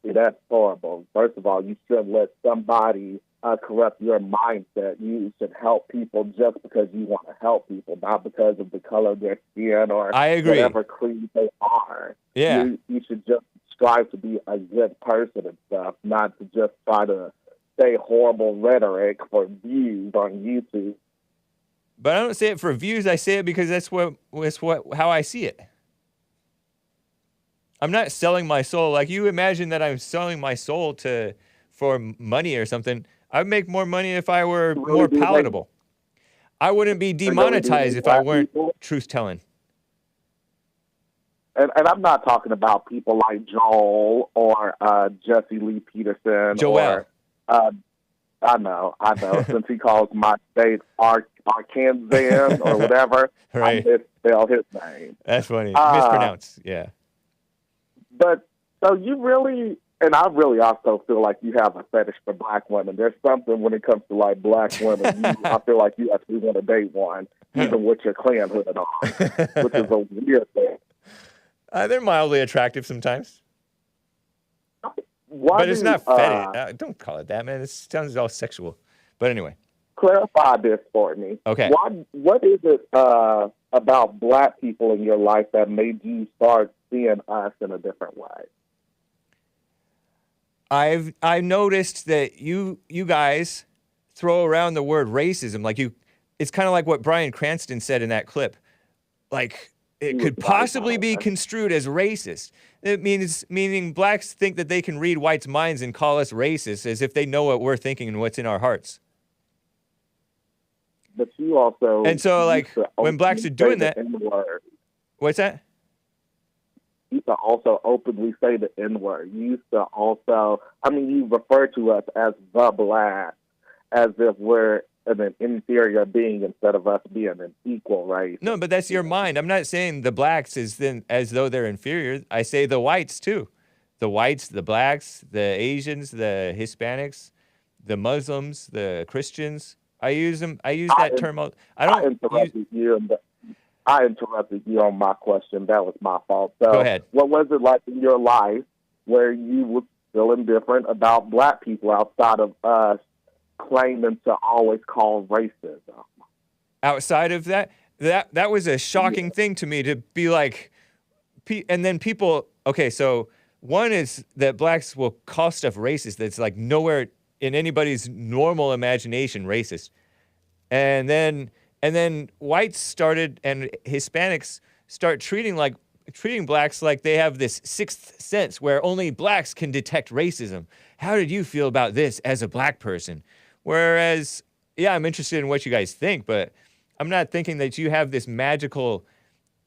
S13: See, that's horrible. First of all, you shouldn't let somebody corrupt your mindset. You should help people just because you want to help people, not because of the color of their skin or
S1: I agree.
S13: Whatever creed they are.
S1: Yeah.
S13: You should just strive to be a good person and stuff, not to just try to say horrible rhetoric for views on YouTube.
S1: But I don't say it for views. I say it because that's how I see it. I'm not selling my soul. Like, you imagine that I'm selling my soul for money or something. I'd make more money if I were more palatable. I wouldn't be demonetized if I weren't truth-telling.
S13: And I'm not talking about people like Joel or Jesse Lee Peterson.
S1: Joel.
S13: I know. Since he calls my state Arkansas or whatever,
S1: right.
S13: I misspell his name.
S1: That's funny. Mispronounced, yeah.
S13: But, so you really, and I really also feel like you have a fetish for black women. There's something when it comes to, black women, I feel like you actually want to date one, even with your Klan hood on, which is a weird thing.
S1: They're mildly attractive sometimes. But it's not fetish. Don't call it that, man. It sounds all sexual. But anyway.
S13: Clarify this for me.
S1: Okay.
S13: What is it about black people in your life that made you start seeing us in a different way?
S1: I've noticed that you guys throw around the word racism. It's kind of like what Bryan Cranston said in that clip. It could possibly be construed as racist. It meaning blacks think that they can read whites' minds and call us racist as if they know what we're thinking and what's in our hearts.
S13: But you also...
S1: And so, when blacks are doing that... What's that?
S13: You used to also openly say the N-word. You used to also... you refer to us as the black, as if we're an inferior being instead of us being an equal race.
S1: No, but that's your mind. I'm not saying the blacks as though they're inferior. I say the whites, too. The whites, the blacks, the Asians, the Hispanics, the Muslims, the Christians... I use that term.
S13: I interrupted you on my question. That was my fault. So,
S1: go ahead.
S13: What was it like in your life where you were feeling different about black people outside of us claiming to always call racism?
S1: Outside of that was a shocking thing to me, to be like, and then people. Okay, so one is that blacks will call stuff racist that's like nowhere in anybody's normal imagination racist, and then whites started and Hispanics start treating blacks like they have this sixth sense where only blacks can detect racism. How did you feel about this as a black person? Whereas, yeah, I'm interested in what you guys think, but I'm not thinking that you have this magical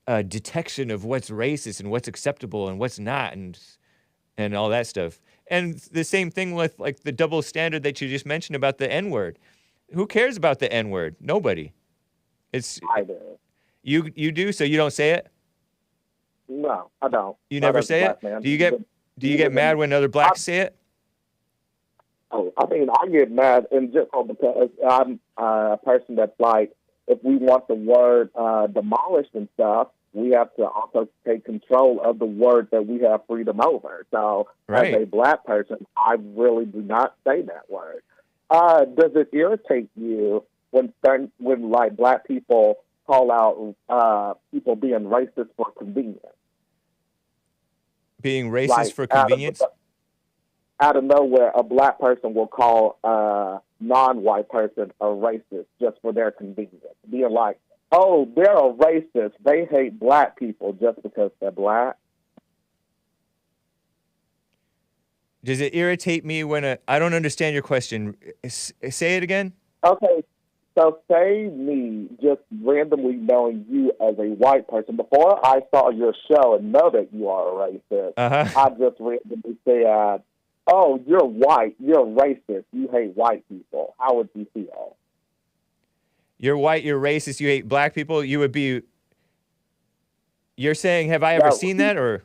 S1: detection of what's racist and what's acceptable and what's not and all that stuff. And the same thing with like the double standard that you just mentioned about the N-word. Who cares about the N-word? Nobody.
S13: I do.
S1: You do, so you don't say it?
S13: No, I don't.
S1: You
S13: Not
S1: never
S13: as a
S1: say it?
S13: black man.
S1: Do you get mad when other blacks say it?
S13: Oh, I mean, I get mad, and just because I'm a person that's like, if we want the word demolished and stuff, we have to also take control of the word that we have freedom over. So,
S1: Right.
S13: as a black person, I really do not say that word. Does it irritate you when like black people call out people being racist for convenience?
S1: Being racist
S13: Like,
S1: for convenience?
S13: Out of nowhere, a black person will call a non-white person a racist just for their convenience. Being like, oh, they're a racist. They hate black people just because they're black.
S1: Does it irritate me when I don't understand your question. Say it again?
S13: Okay, so say me just randomly knowing you as a white person. Before I saw your show and know that you are a racist, I just randomly said, oh, you're white, you're racist, you hate white people. How would you feel?
S1: You're white, you're racist, you hate black people. You would be... You're saying, have I ever seen that, or...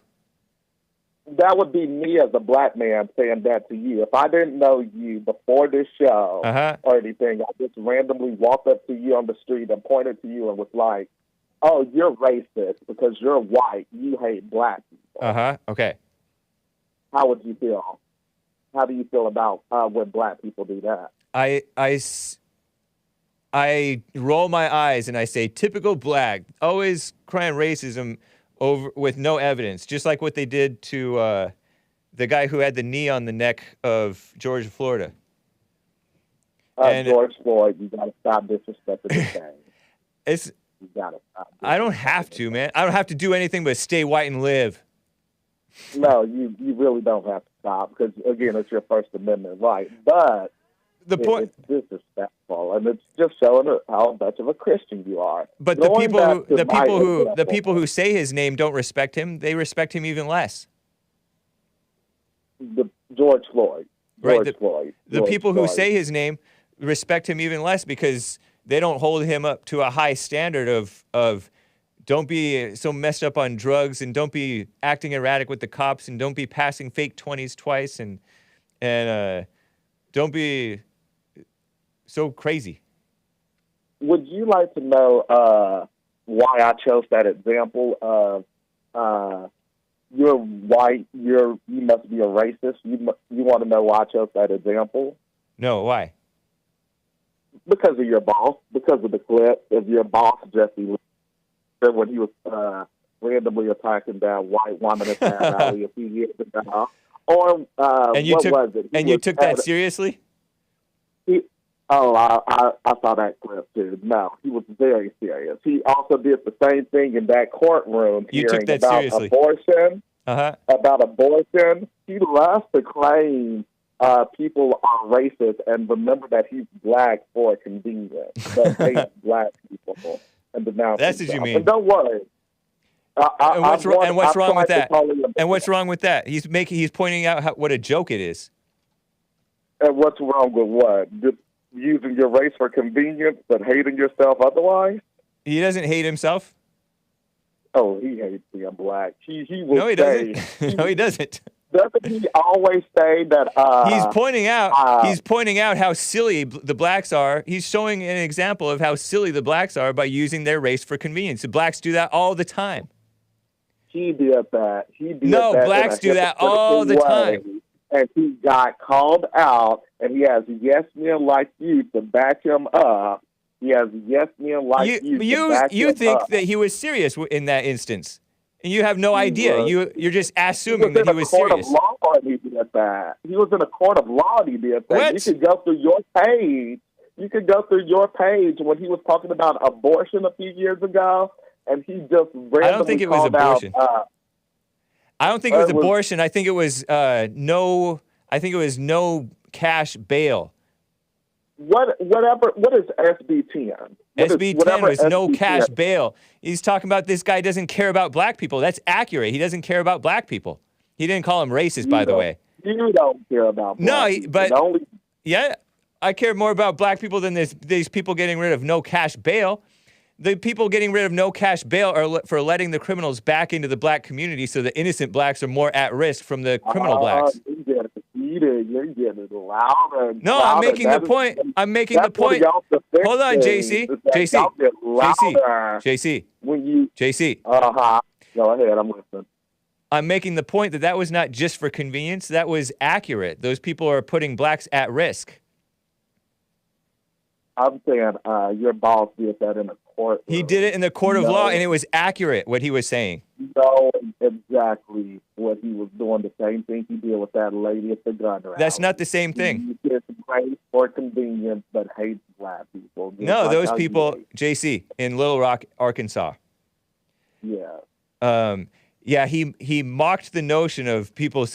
S13: That would be me as a black man saying that to you. If I didn't know you before this show or anything, I just randomly walked up to you on the street and pointed to you and was like, oh, you're racist because you're white. You hate black people.
S1: Okay.
S13: How would you feel? How do you feel about when black people do that?
S1: I roll my eyes and I say, typical black, always crying racism over with no evidence, just like what they did to the guy who had the knee on the neck of George, Florida.
S13: George Floyd, you got to stop disrespecting the thing. You got to stop.
S1: I don't have to, man. I don't have to do anything but stay white and live.
S13: No, you really don't have to stop because, again, it's your First Amendment right. But it's disrespectful, and it's just showing how much of a Christian you are.
S1: But the people who say his name don't respect him. They respect him even less.
S13: George Floyd.
S1: The people who say his name respect him even less because they don't hold him up to a high standard of don't be so messed up on drugs and don't be acting erratic with the cops and don't be passing fake 20s twice and don't be so crazy.
S13: Would you like to know why I chose that example of you're white, you must be a racist? You want to know why I chose that example?
S1: No, why?
S13: Because of your boss, because of the clip of your boss, Jesse Lee, when he was randomly attacking that white woman at that rally a few years ago. Or was it?
S1: And you took that seriously?
S13: I saw that clip too. No, he was very serious. He also did the same thing in that courtroom
S1: you took that
S13: about
S1: seriously.
S13: Abortion. About abortion. He loves to claim people are racist and remember that he's black for convenience, but hates black people and denounce
S1: That's what you mean.
S13: And don't worry.
S1: And what's wrong with that? And what's wrong with that? He's pointing out what a joke it is.
S13: And what's wrong with what? Just using your race for convenience, but hating yourself otherwise?
S1: He doesn't hate himself.
S13: Oh, he hates being black. He will
S1: no, he doesn't. No, he doesn't.
S13: Doesn't he always say that?
S1: He's pointing out how silly the blacks are. He's showing an example of how silly the blacks are by using their race for convenience. The blacks do that all the time.
S13: He did that.
S1: Blacks do that all the time.
S13: And he got called out, and he has yes men like you to back him up. He has yes men like you to back him up.
S1: You think that he was serious in that instance. And you have no idea. You're just assuming that he was serious.
S13: He was in a court of law and he did that. He was in a court of law and he did that.
S1: What?
S13: You could go through your page. You could go through your page when he was talking about abortion a few years ago, and he just randomly
S1: I don't think it was abortion. I don't think it was abortion. I think it was no. I think it was no cash bail.
S13: What is SB 10?
S1: SB 10 was no cash bail. He's talking about this guy doesn't care about black people. That's accurate. He doesn't care about black people. He didn't call him racist, by the way.
S13: You don't care about black people.
S1: But yeah, I care more about black people than these people getting rid of no cash bail. The people getting rid of no cash bail are for letting the criminals back into the black community, so the innocent blacks are more at risk from the criminal blacks.
S13: You're getting louder.
S1: No, I'm making the point. I'm making the point. Hold on, JC. JC.
S13: Go ahead. I'm listening.
S1: I'm making the point that was not just for convenience. That was accurate. Those people are putting blacks at risk.
S13: I'm saying your boss did that in a court.
S1: He did it in the court of law, and it was accurate what he was saying.
S13: No, exactly what he was doing. The same thing he did with that lady at the gun rally.
S1: That's not the same thing.
S13: He did grace for convenience, but hates black people.
S1: No, those people, JC, in Little Rock, Arkansas.
S13: Yeah.
S1: Yeah, he mocked the notion of people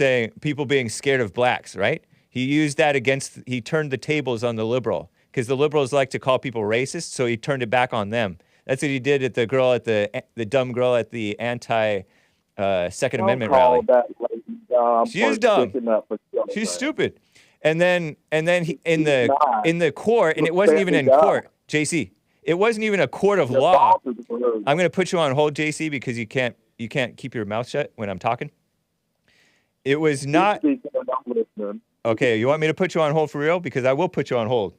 S1: being scared of blacks, right? He used that he turned the tables on the liberal. Because the liberals like to call people racist, so he turned it back on them. That's what he did at the dumb girl at the anti-Second Amendment rally. She's dumb. She's stupid. And then in the court, and it wasn't even in court, JC. It wasn't even a court of law. I'm going to put you on hold, JC, because you can't keep your mouth shut when I'm talking. It was not. Okay, you want me to put you on hold for real? Because I will put you on hold.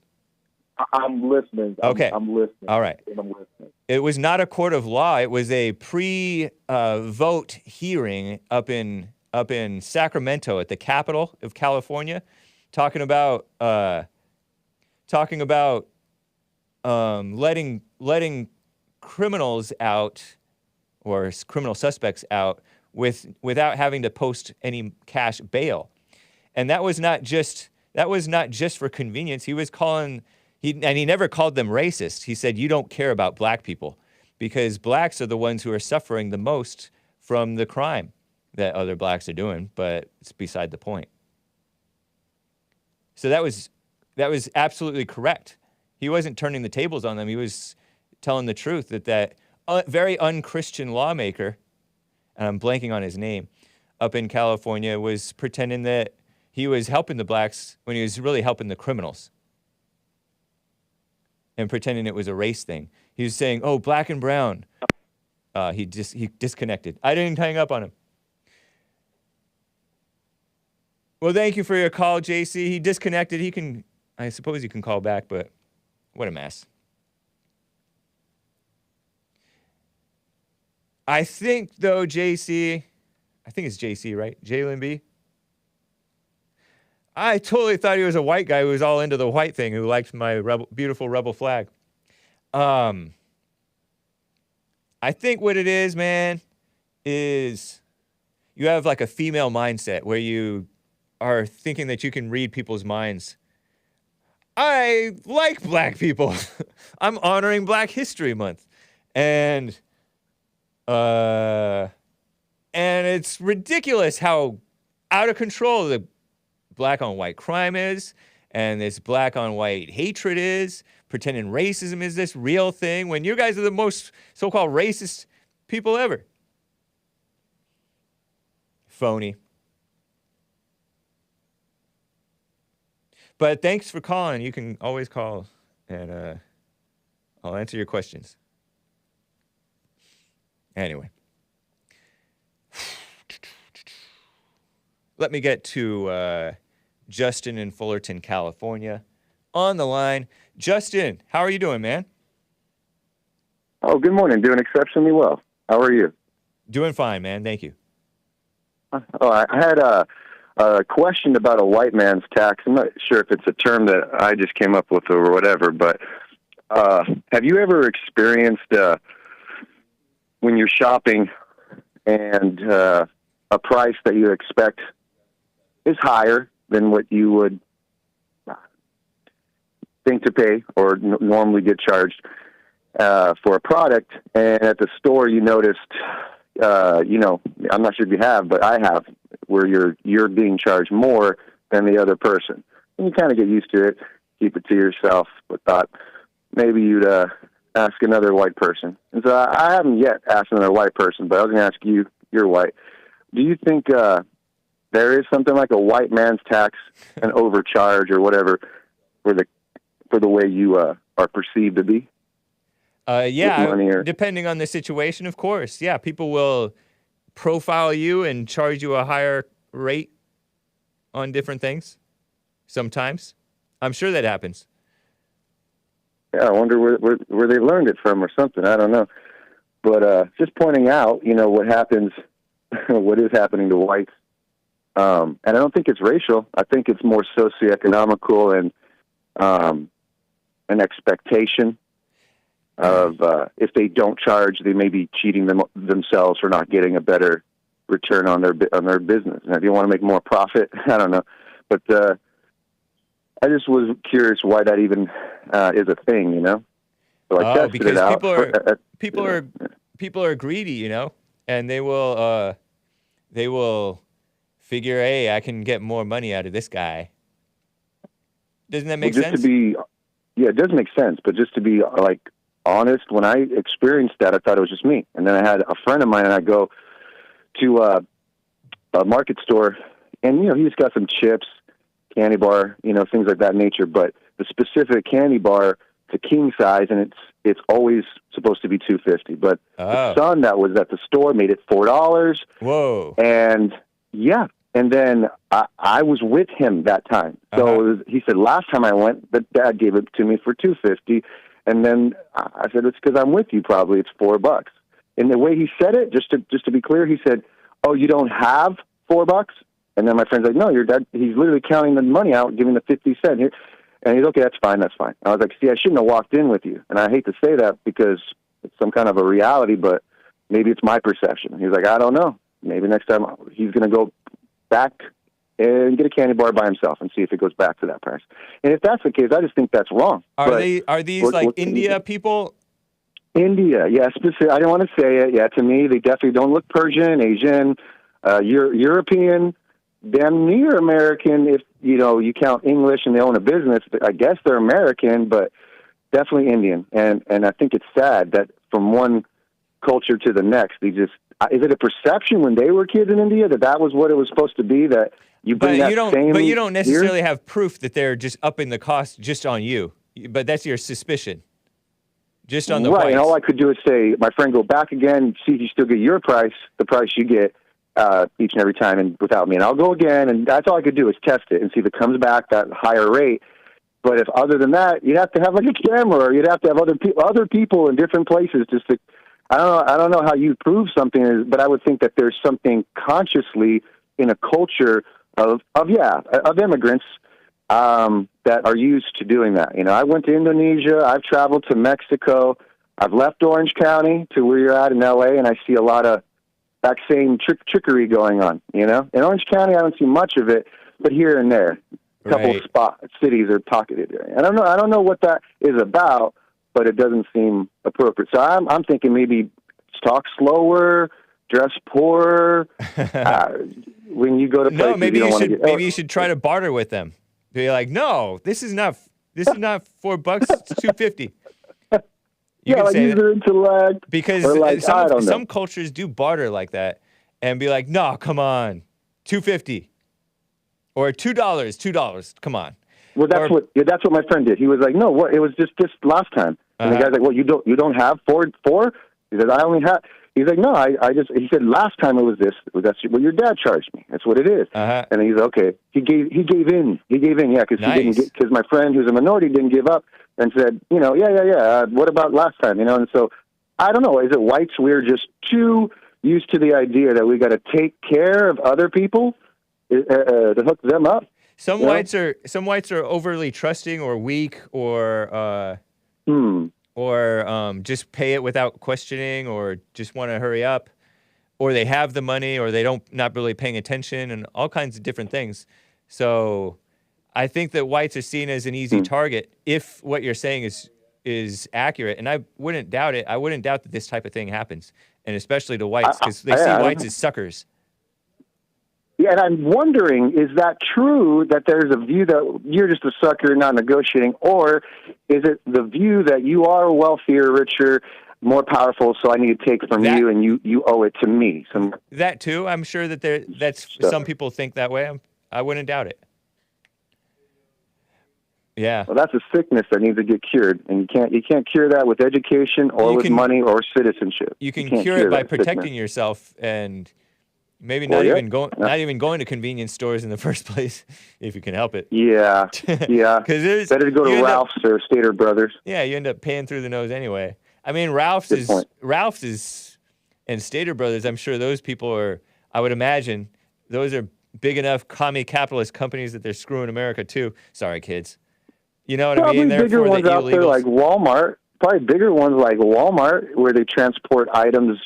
S13: I'm listening.
S1: Okay.
S13: I'm listening.
S1: All right.
S13: I'm listening.
S1: It was not a court of law. It was a pre-vote hearing up in Sacramento at the Capitol of California, talking about letting criminals out or criminal suspects out without having to post any cash bail, and that was not just for convenience. He was calling. He never called them racist. He said, you don't care about black people because blacks are the ones who are suffering the most from the crime that other blacks are doing, but it's beside the point. So that was absolutely correct. He wasn't turning the tables on them. He was telling the truth that very unchristian lawmaker, and I'm blanking on his name, up in California was pretending that he was helping the blacks when he was really helping the criminals. And pretending it was a race thing. He was saying, oh, black and brown. He disconnected. I didn't hang up on him. Well, thank you for your call, JC. He disconnected. I suppose you can call back, but what a mess. I think, though, JC, I think it's JC, right? Jalen B. I totally thought he was a white guy who was all into the white thing, who liked my beautiful rebel flag. I think what it is, man, is you have like a female mindset where you are thinking that you can read people's minds. I like black people. I'm honoring Black History Month. And it's ridiculous how out of control the black on white crime is, and this black on white hatred is, pretending racism is this real thing, when you guys are the most so-called racist people ever. Phony. But thanks for calling. You can always call, and I'll answer your questions. Anyway. Let me get to Justin in Fullerton, California, on the line. Justin, how are you doing, man?
S14: Oh, good morning. Doing exceptionally well. How are you?
S1: Doing fine, man. Thank you.
S14: Oh, I had a question about a white man's tax. I'm not sure if it's a term that I just came up with or whatever, but have you ever experienced when you're shopping and a price that you expect is higher than what you would think to pay or normally get charged for a product, and at the store you noticed, I'm not sure if you have, but I have, where you're being charged more than the other person. And you kind of get used to it, keep it to yourself, but thought maybe you'd ask another white person. And so I haven't yet asked another white person, but I was going to ask you, you're white. Do you think there is something like a white man's tax, an overcharge or whatever, for the way you are perceived to be?
S1: Yeah, depending on the situation, of course. Yeah, people will profile you and charge you a higher rate on different things sometimes. I'm sure that happens.
S14: Yeah, I wonder where they learned it from or something. I don't know. But just pointing out, what happens, what is happening to whites. And I don't think it's racial. I think it's more socioeconomical and an expectation of if they don't charge, they may be cheating themselves for not getting a better return on their business. And if you want to make more profit, I don't know. But I just was curious why that even is a thing, So I tested it out.
S1: People are greedy, and they will figure, hey, I can get more money out of this guy. Doesn't that make sense?
S14: It does make sense. But just to be honest, when I experienced that, I thought it was just me. And then I had a friend of mine, and I go to a market store, and he's got some chips, candy bar, things like that nature. But the specific candy bar, it's a king size, and it's always supposed to be $2.50. But the son that was at the store made it $4.
S1: Whoa!
S14: And yeah, and then I was with him that time. So he said last time I went, the dad gave it to me for $2.50, and then I said it's because I'm with you. Probably it's $4. And the way he said it, just to be clear, he said, "Oh, you don't have $4?" And then my friend's like, "No, your dad." He's literally counting the money out, giving the 50 cents here. And he's okay. That's fine. I was like, "See, I shouldn't have walked in with you." And I hate to say that because it's some kind of a reality, but maybe it's my perception. He's like, "I don't know. Maybe next time he's going to go back and get a candy bar by himself and see if it goes back to that price." And if that's the case, I just think that's wrong.
S1: Are these India people?
S14: India, yeah. Specific. I didn't want to say it. Yeah, to me, they definitely don't look Persian, Asian, European, damn near American. If you count English and they own a business, I guess they're American, but definitely Indian. And I think it's sad that from one culture to the next, they just. Is it a perception when they were kids in India that was what it was supposed to be? That you bring
S1: But you don't necessarily have proof that they're just upping the cost just on you. But that's your suspicion. Just on the price.
S14: Right, and all I could do is say, my friend, go back again, see if you still get your price, the price you get each and every time, and without me. And I'll go again, and that's all I could do is test it and see if it comes back that higher rate. But if other than that, you'd have to have like a camera, or you'd have to have other people in different places just to. I don't know how you prove something is, but I would think that there's something consciously in a culture of immigrants that are used to doing that. I went to Indonesia. I've traveled to Mexico. I've left Orange County to where you're at in L.A., and I see a lot of that same trickery going on. In Orange County, I don't see much of it, but here and there, a couple cities are pocketed there. I don't know what that is about. But it doesn't seem appropriate. So I'm thinking maybe talk slower, dress poorer. When you go to places,
S1: maybe you should try to barter with them. Be like, no, this is not $4. It's $2.50.
S14: Use their intellect.
S1: Because some cultures do barter like that, and be like, no, come on, $2.50 or $2. Come on.
S14: Well, that's what my friend did. He was like, "No, what? It was just this last time." And the guy's like, "Well, you don't have four?" He said, "I only have." He's like, "No, I just." He said, "Last time it was this. That's what your dad charged me. That's what it is." And he's okay. He gave in. Yeah, because he didn't because my friend who's a minority didn't give up and said, yeah. What about last time? And so I don't know. Is it whites? We're just too used to the idea that we got to take care of other people to hook them up.
S1: Some whites are overly trusting or weak or just pay it without questioning or just want to hurry up or they have the money, or they don't not really paying attention, and all kinds of different things. So I think that whites are seen as an easy target if what you're saying is accurate, and I wouldn't doubt it. I wouldn't doubt that this type of thing happens, and especially to whites, because they see whites as suckers.
S14: Yeah, and I'm wondering, is that true that there's a view that you're just a sucker, not negotiating, or is it the view that you are wealthier, richer, more powerful, so I need to take from you, and you owe it to me?
S1: That too, I'm sure that some people think that way. I wouldn't doubt it. Yeah.
S14: Well, that's a sickness that needs to get cured, and you can't cure that with education or with money or citizenship.
S1: You can cure it by protecting yourself and maybe not even going to convenience stores in the first place if you can help it.
S14: Yeah, yeah. Because better to go to Ralph's or Stater Brothers.
S1: Yeah, you end up paying through the nose anyway. I mean, Ralph's is, and Stater Brothers. I'm sure those people are. I would imagine those are big enough commie capitalist companies that they're screwing America too. Sorry, kids. You know what I mean?
S14: Probably bigger ones out there like Walmart. Probably bigger ones like Walmart, where they transport items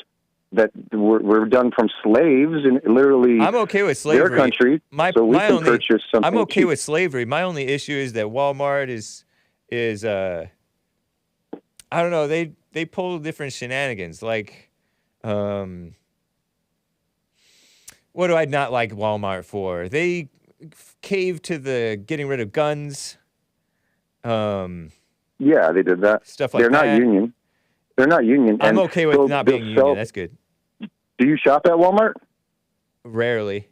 S14: that were done from slaves and literally. I'm
S1: okay with slavery.
S14: Their country, so we can purchase something.
S1: I'm okay
S14: cheap.
S1: with slavery. My only issue is that Walmart is I don't know. They pull different shenanigans. Like, what do I not like Walmart for? They cave to the getting rid of guns.
S14: Yeah, they did that.
S1: Stuff like
S14: They're
S1: that.
S14: not union. They're not union.
S1: I'm okay with not being union. That's good.
S14: Do you shop at Walmart?
S1: Rarely.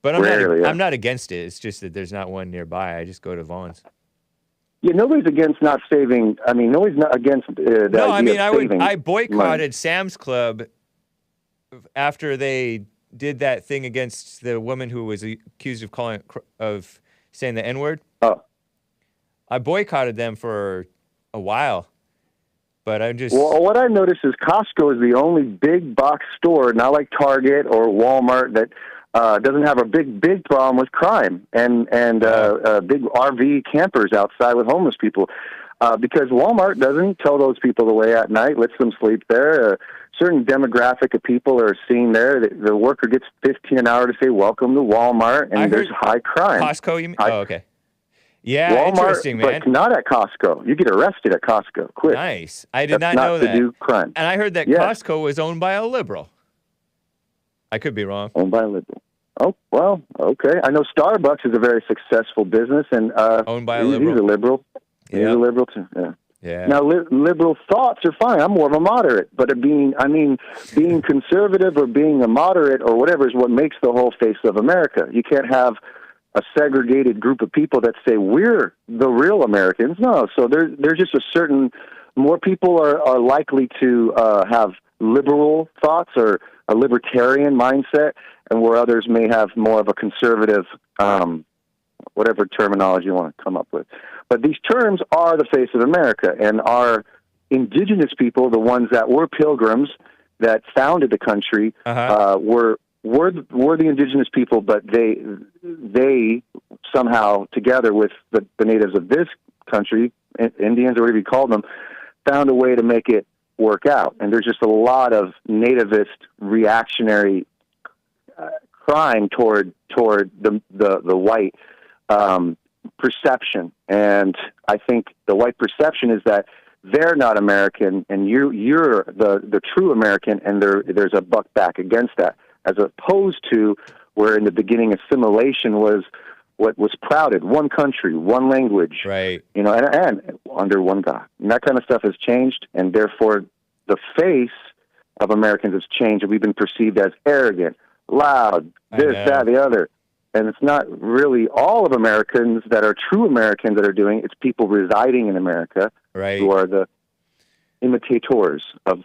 S1: But I'm not against it. It's just that there's not one nearby. I just go to Vaughn's.
S14: Yeah, nobody's against not saving. I mean, nobody's not against the
S1: No, I
S14: idea
S1: mean,
S14: of
S1: I boycotted
S14: money.
S1: Sam's Club after they did that thing against the woman who was accused of saying the N-word.
S14: Oh.
S1: I boycotted them for a while, but I'm just...
S14: Well, what I noticed is Costco is the only big box store, not like Target or Walmart, that doesn't have a big problem with crime and big RV campers outside with homeless people. Because Walmart doesn't tell those people the way at night, lets them sleep there. A certain demographic of people are seen there. The worker gets $15 an hour to say, welcome to Walmart, and there's high crime.
S1: Costco, you mean? Oh, okay. Yeah,
S14: Walmart,
S1: interesting, man.
S14: But not at Costco. You get arrested at Costco. Quick.
S1: Nice. I did not know that.
S14: That's not to do crime.
S1: And I heard that Costco was owned by a liberal. I could be wrong.
S14: Owned by a liberal. Oh, well, okay. I know Starbucks is a very successful business, and
S1: owned by a liberal.
S14: He's a liberal.
S1: Yeah.
S14: He's a liberal too. Yeah.
S1: Yeah.
S14: Now, liberal thoughts are fine. I'm more of a moderate, but being conservative or being a moderate or whatever is what makes the whole face of America. You can't have a segregated group of people that say we're the real Americans. No, so there's just a certain more people are likely to have liberal thoughts or a libertarian mindset, and where others may have more of a conservative, whatever terminology you want to come up with. But these terms are the face of America, and our indigenous people, the ones that were pilgrims that founded the country, were the indigenous people, but they somehow, together with the natives of this country, Indians or whatever you call them, found a way to make it work out. And there's just a lot of nativist reactionary crime toward the white perception. And I think the white perception is that they're not American, and you're the true American, and there's a buck back against that, as opposed to where in the beginning assimilation was what was prouded: one country, one language,
S1: right?
S14: You know, and under one God. And that kind of stuff has changed, and therefore the face of Americans has changed, and we've been perceived as arrogant, loud, this, that, the other. And it's not really all of Americans that are true Americans that are doing it. It's people residing in America,
S1: right,
S14: who are the imitators of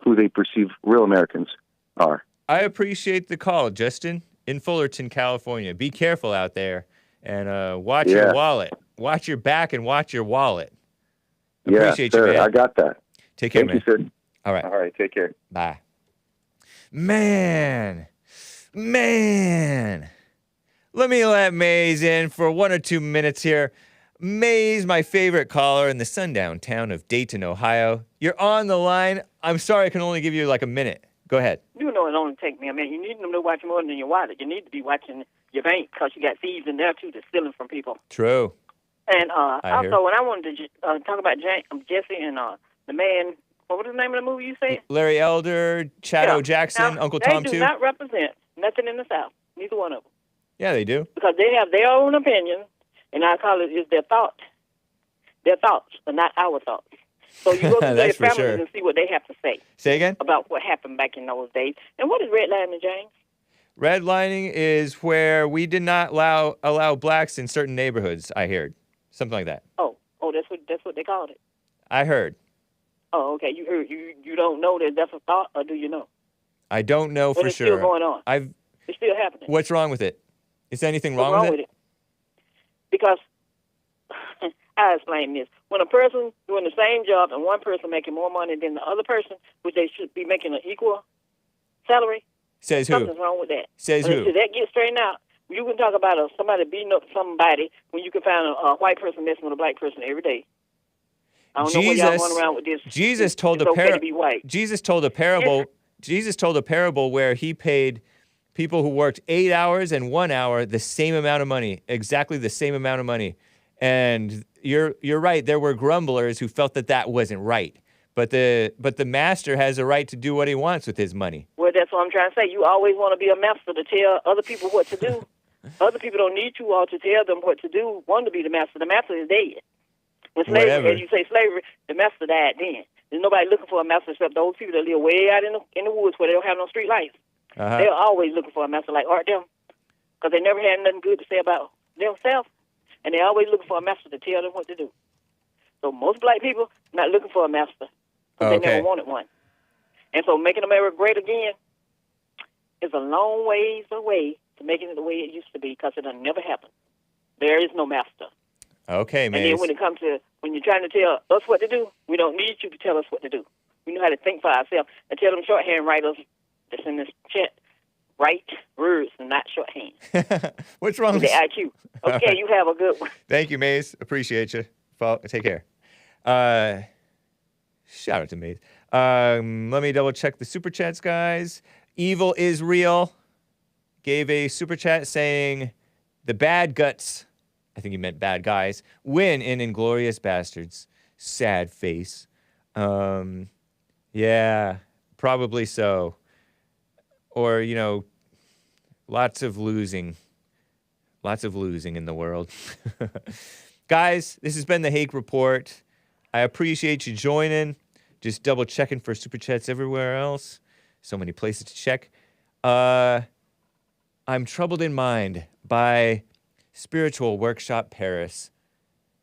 S14: who they perceive real Americans are.
S1: I appreciate the call, Justin, in Fullerton, California. Be careful out there, and watch your wallet. Watch your back and watch your wallet. Appreciate you, man.
S14: I got that.
S1: Take care,
S14: Thank you, sir.
S1: All right.
S14: All right, take care.
S1: Bye. Man. Let me let Maze in for 1 or 2 minutes here. Maze, my favorite caller in the sundown town of Dayton, Ohio. You're on the line. I'm sorry I can only give you like a minute. Go ahead.
S15: You know it only take me a minute. You need them to watch more than your wallet. You need to be watching your bank because you got thieves in there, too, that's stealing from people.
S1: True.
S15: And
S1: I hear.
S15: also, when I wanted to talk about Jesse and the man, what was the name of the movie you said?
S1: Larry Elder, Chad Jackson,
S15: Now,
S1: Uncle Tom,
S15: They
S1: too.
S15: do not represent nothing in the South, neither one of them.
S1: Yeah, they do.
S15: Because they have their own opinion, and I call it is their thoughts. Their thoughts, but not our thoughts. So you go to their
S1: That's for
S15: families
S1: sure.
S15: and see what they have to say.
S1: Say again?
S15: About what happened back in those days. And what is redlining, James?
S1: Redlining is where we did not allow blacks in certain neighborhoods, I heard. Something like that.
S15: Oh, that's what they called it.
S1: I heard.
S15: Oh, okay. You heard. You don't know that that's a thought, or do you know?
S1: I don't know
S15: But
S1: for
S15: it's
S1: sure.
S15: still going on. It's still happening.
S1: What's wrong with it? Is there anything
S15: What's
S1: wrong with it?
S15: Because I explain this. When a person doing the same job and one person making more money than the other person, which they should be making an equal salary,
S1: Says who?
S15: something's wrong with that.
S1: Says
S15: But
S1: who?
S15: until that gets straightened out, you can talk about somebody beating up somebody when you can find a white person messing with a black person every day. I don't know why y'all going around with this.
S1: Jesus told
S15: it's
S1: a
S15: okay to be white.
S1: Jesus told a parable. Jesus told a parable where he paid people who worked 8 hours and 1 hour the same amount of money, exactly the same amount of money. And you're right. There were grumblers who felt that wasn't right. But the master has a right to do what he wants with his money.
S15: Well, that's what I'm trying to say. You always want to be a master to tell other people what to do. Other people don't need you all to tell them what to do. Want to be the master. The master is dead. When slavery,
S1: Whatever.
S15: as you say, slavery, the master died then. There's nobody looking for a master except those people that live way out in the woods where they don't have no street lights.
S1: Uh-huh.
S15: They're always looking for a master like Art them because they never had nothing good to say about themselves, and they always looking for a master to tell them what to do. So most black people not looking for a master because they never wanted one. And so making America great again is a long ways away to making it the way it used to be because it'll never happen. There is no master.
S1: Okay, man.
S15: And then when it comes to when you're trying to tell us what to do, we don't need you to tell us what to do. We know how to think for ourselves. And tell them shorthand writers that's in this chat, write words and not shorthand.
S1: What's wrong
S15: with
S1: with
S15: the IQ? Okay, you have a good one.
S1: Thank you, Maze. Appreciate you. Take care. Shout out to Maze. Let me double check the super chats, guys. Evil is real. Gave a super chat saying the bad guts, I think he meant bad guys, win in Inglourious Basterds. Sad face. Yeah, probably so. Or, lots of losing. Lots of losing in the world. Guys, this has been the Hake Report. I appreciate you joining. Just double checking for super chats everywhere else. So many places to check. I'm Troubled in Mind by Spiritual Workshop Paris.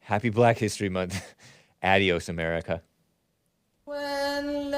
S1: Happy Black History Month. Adios, America.
S6: When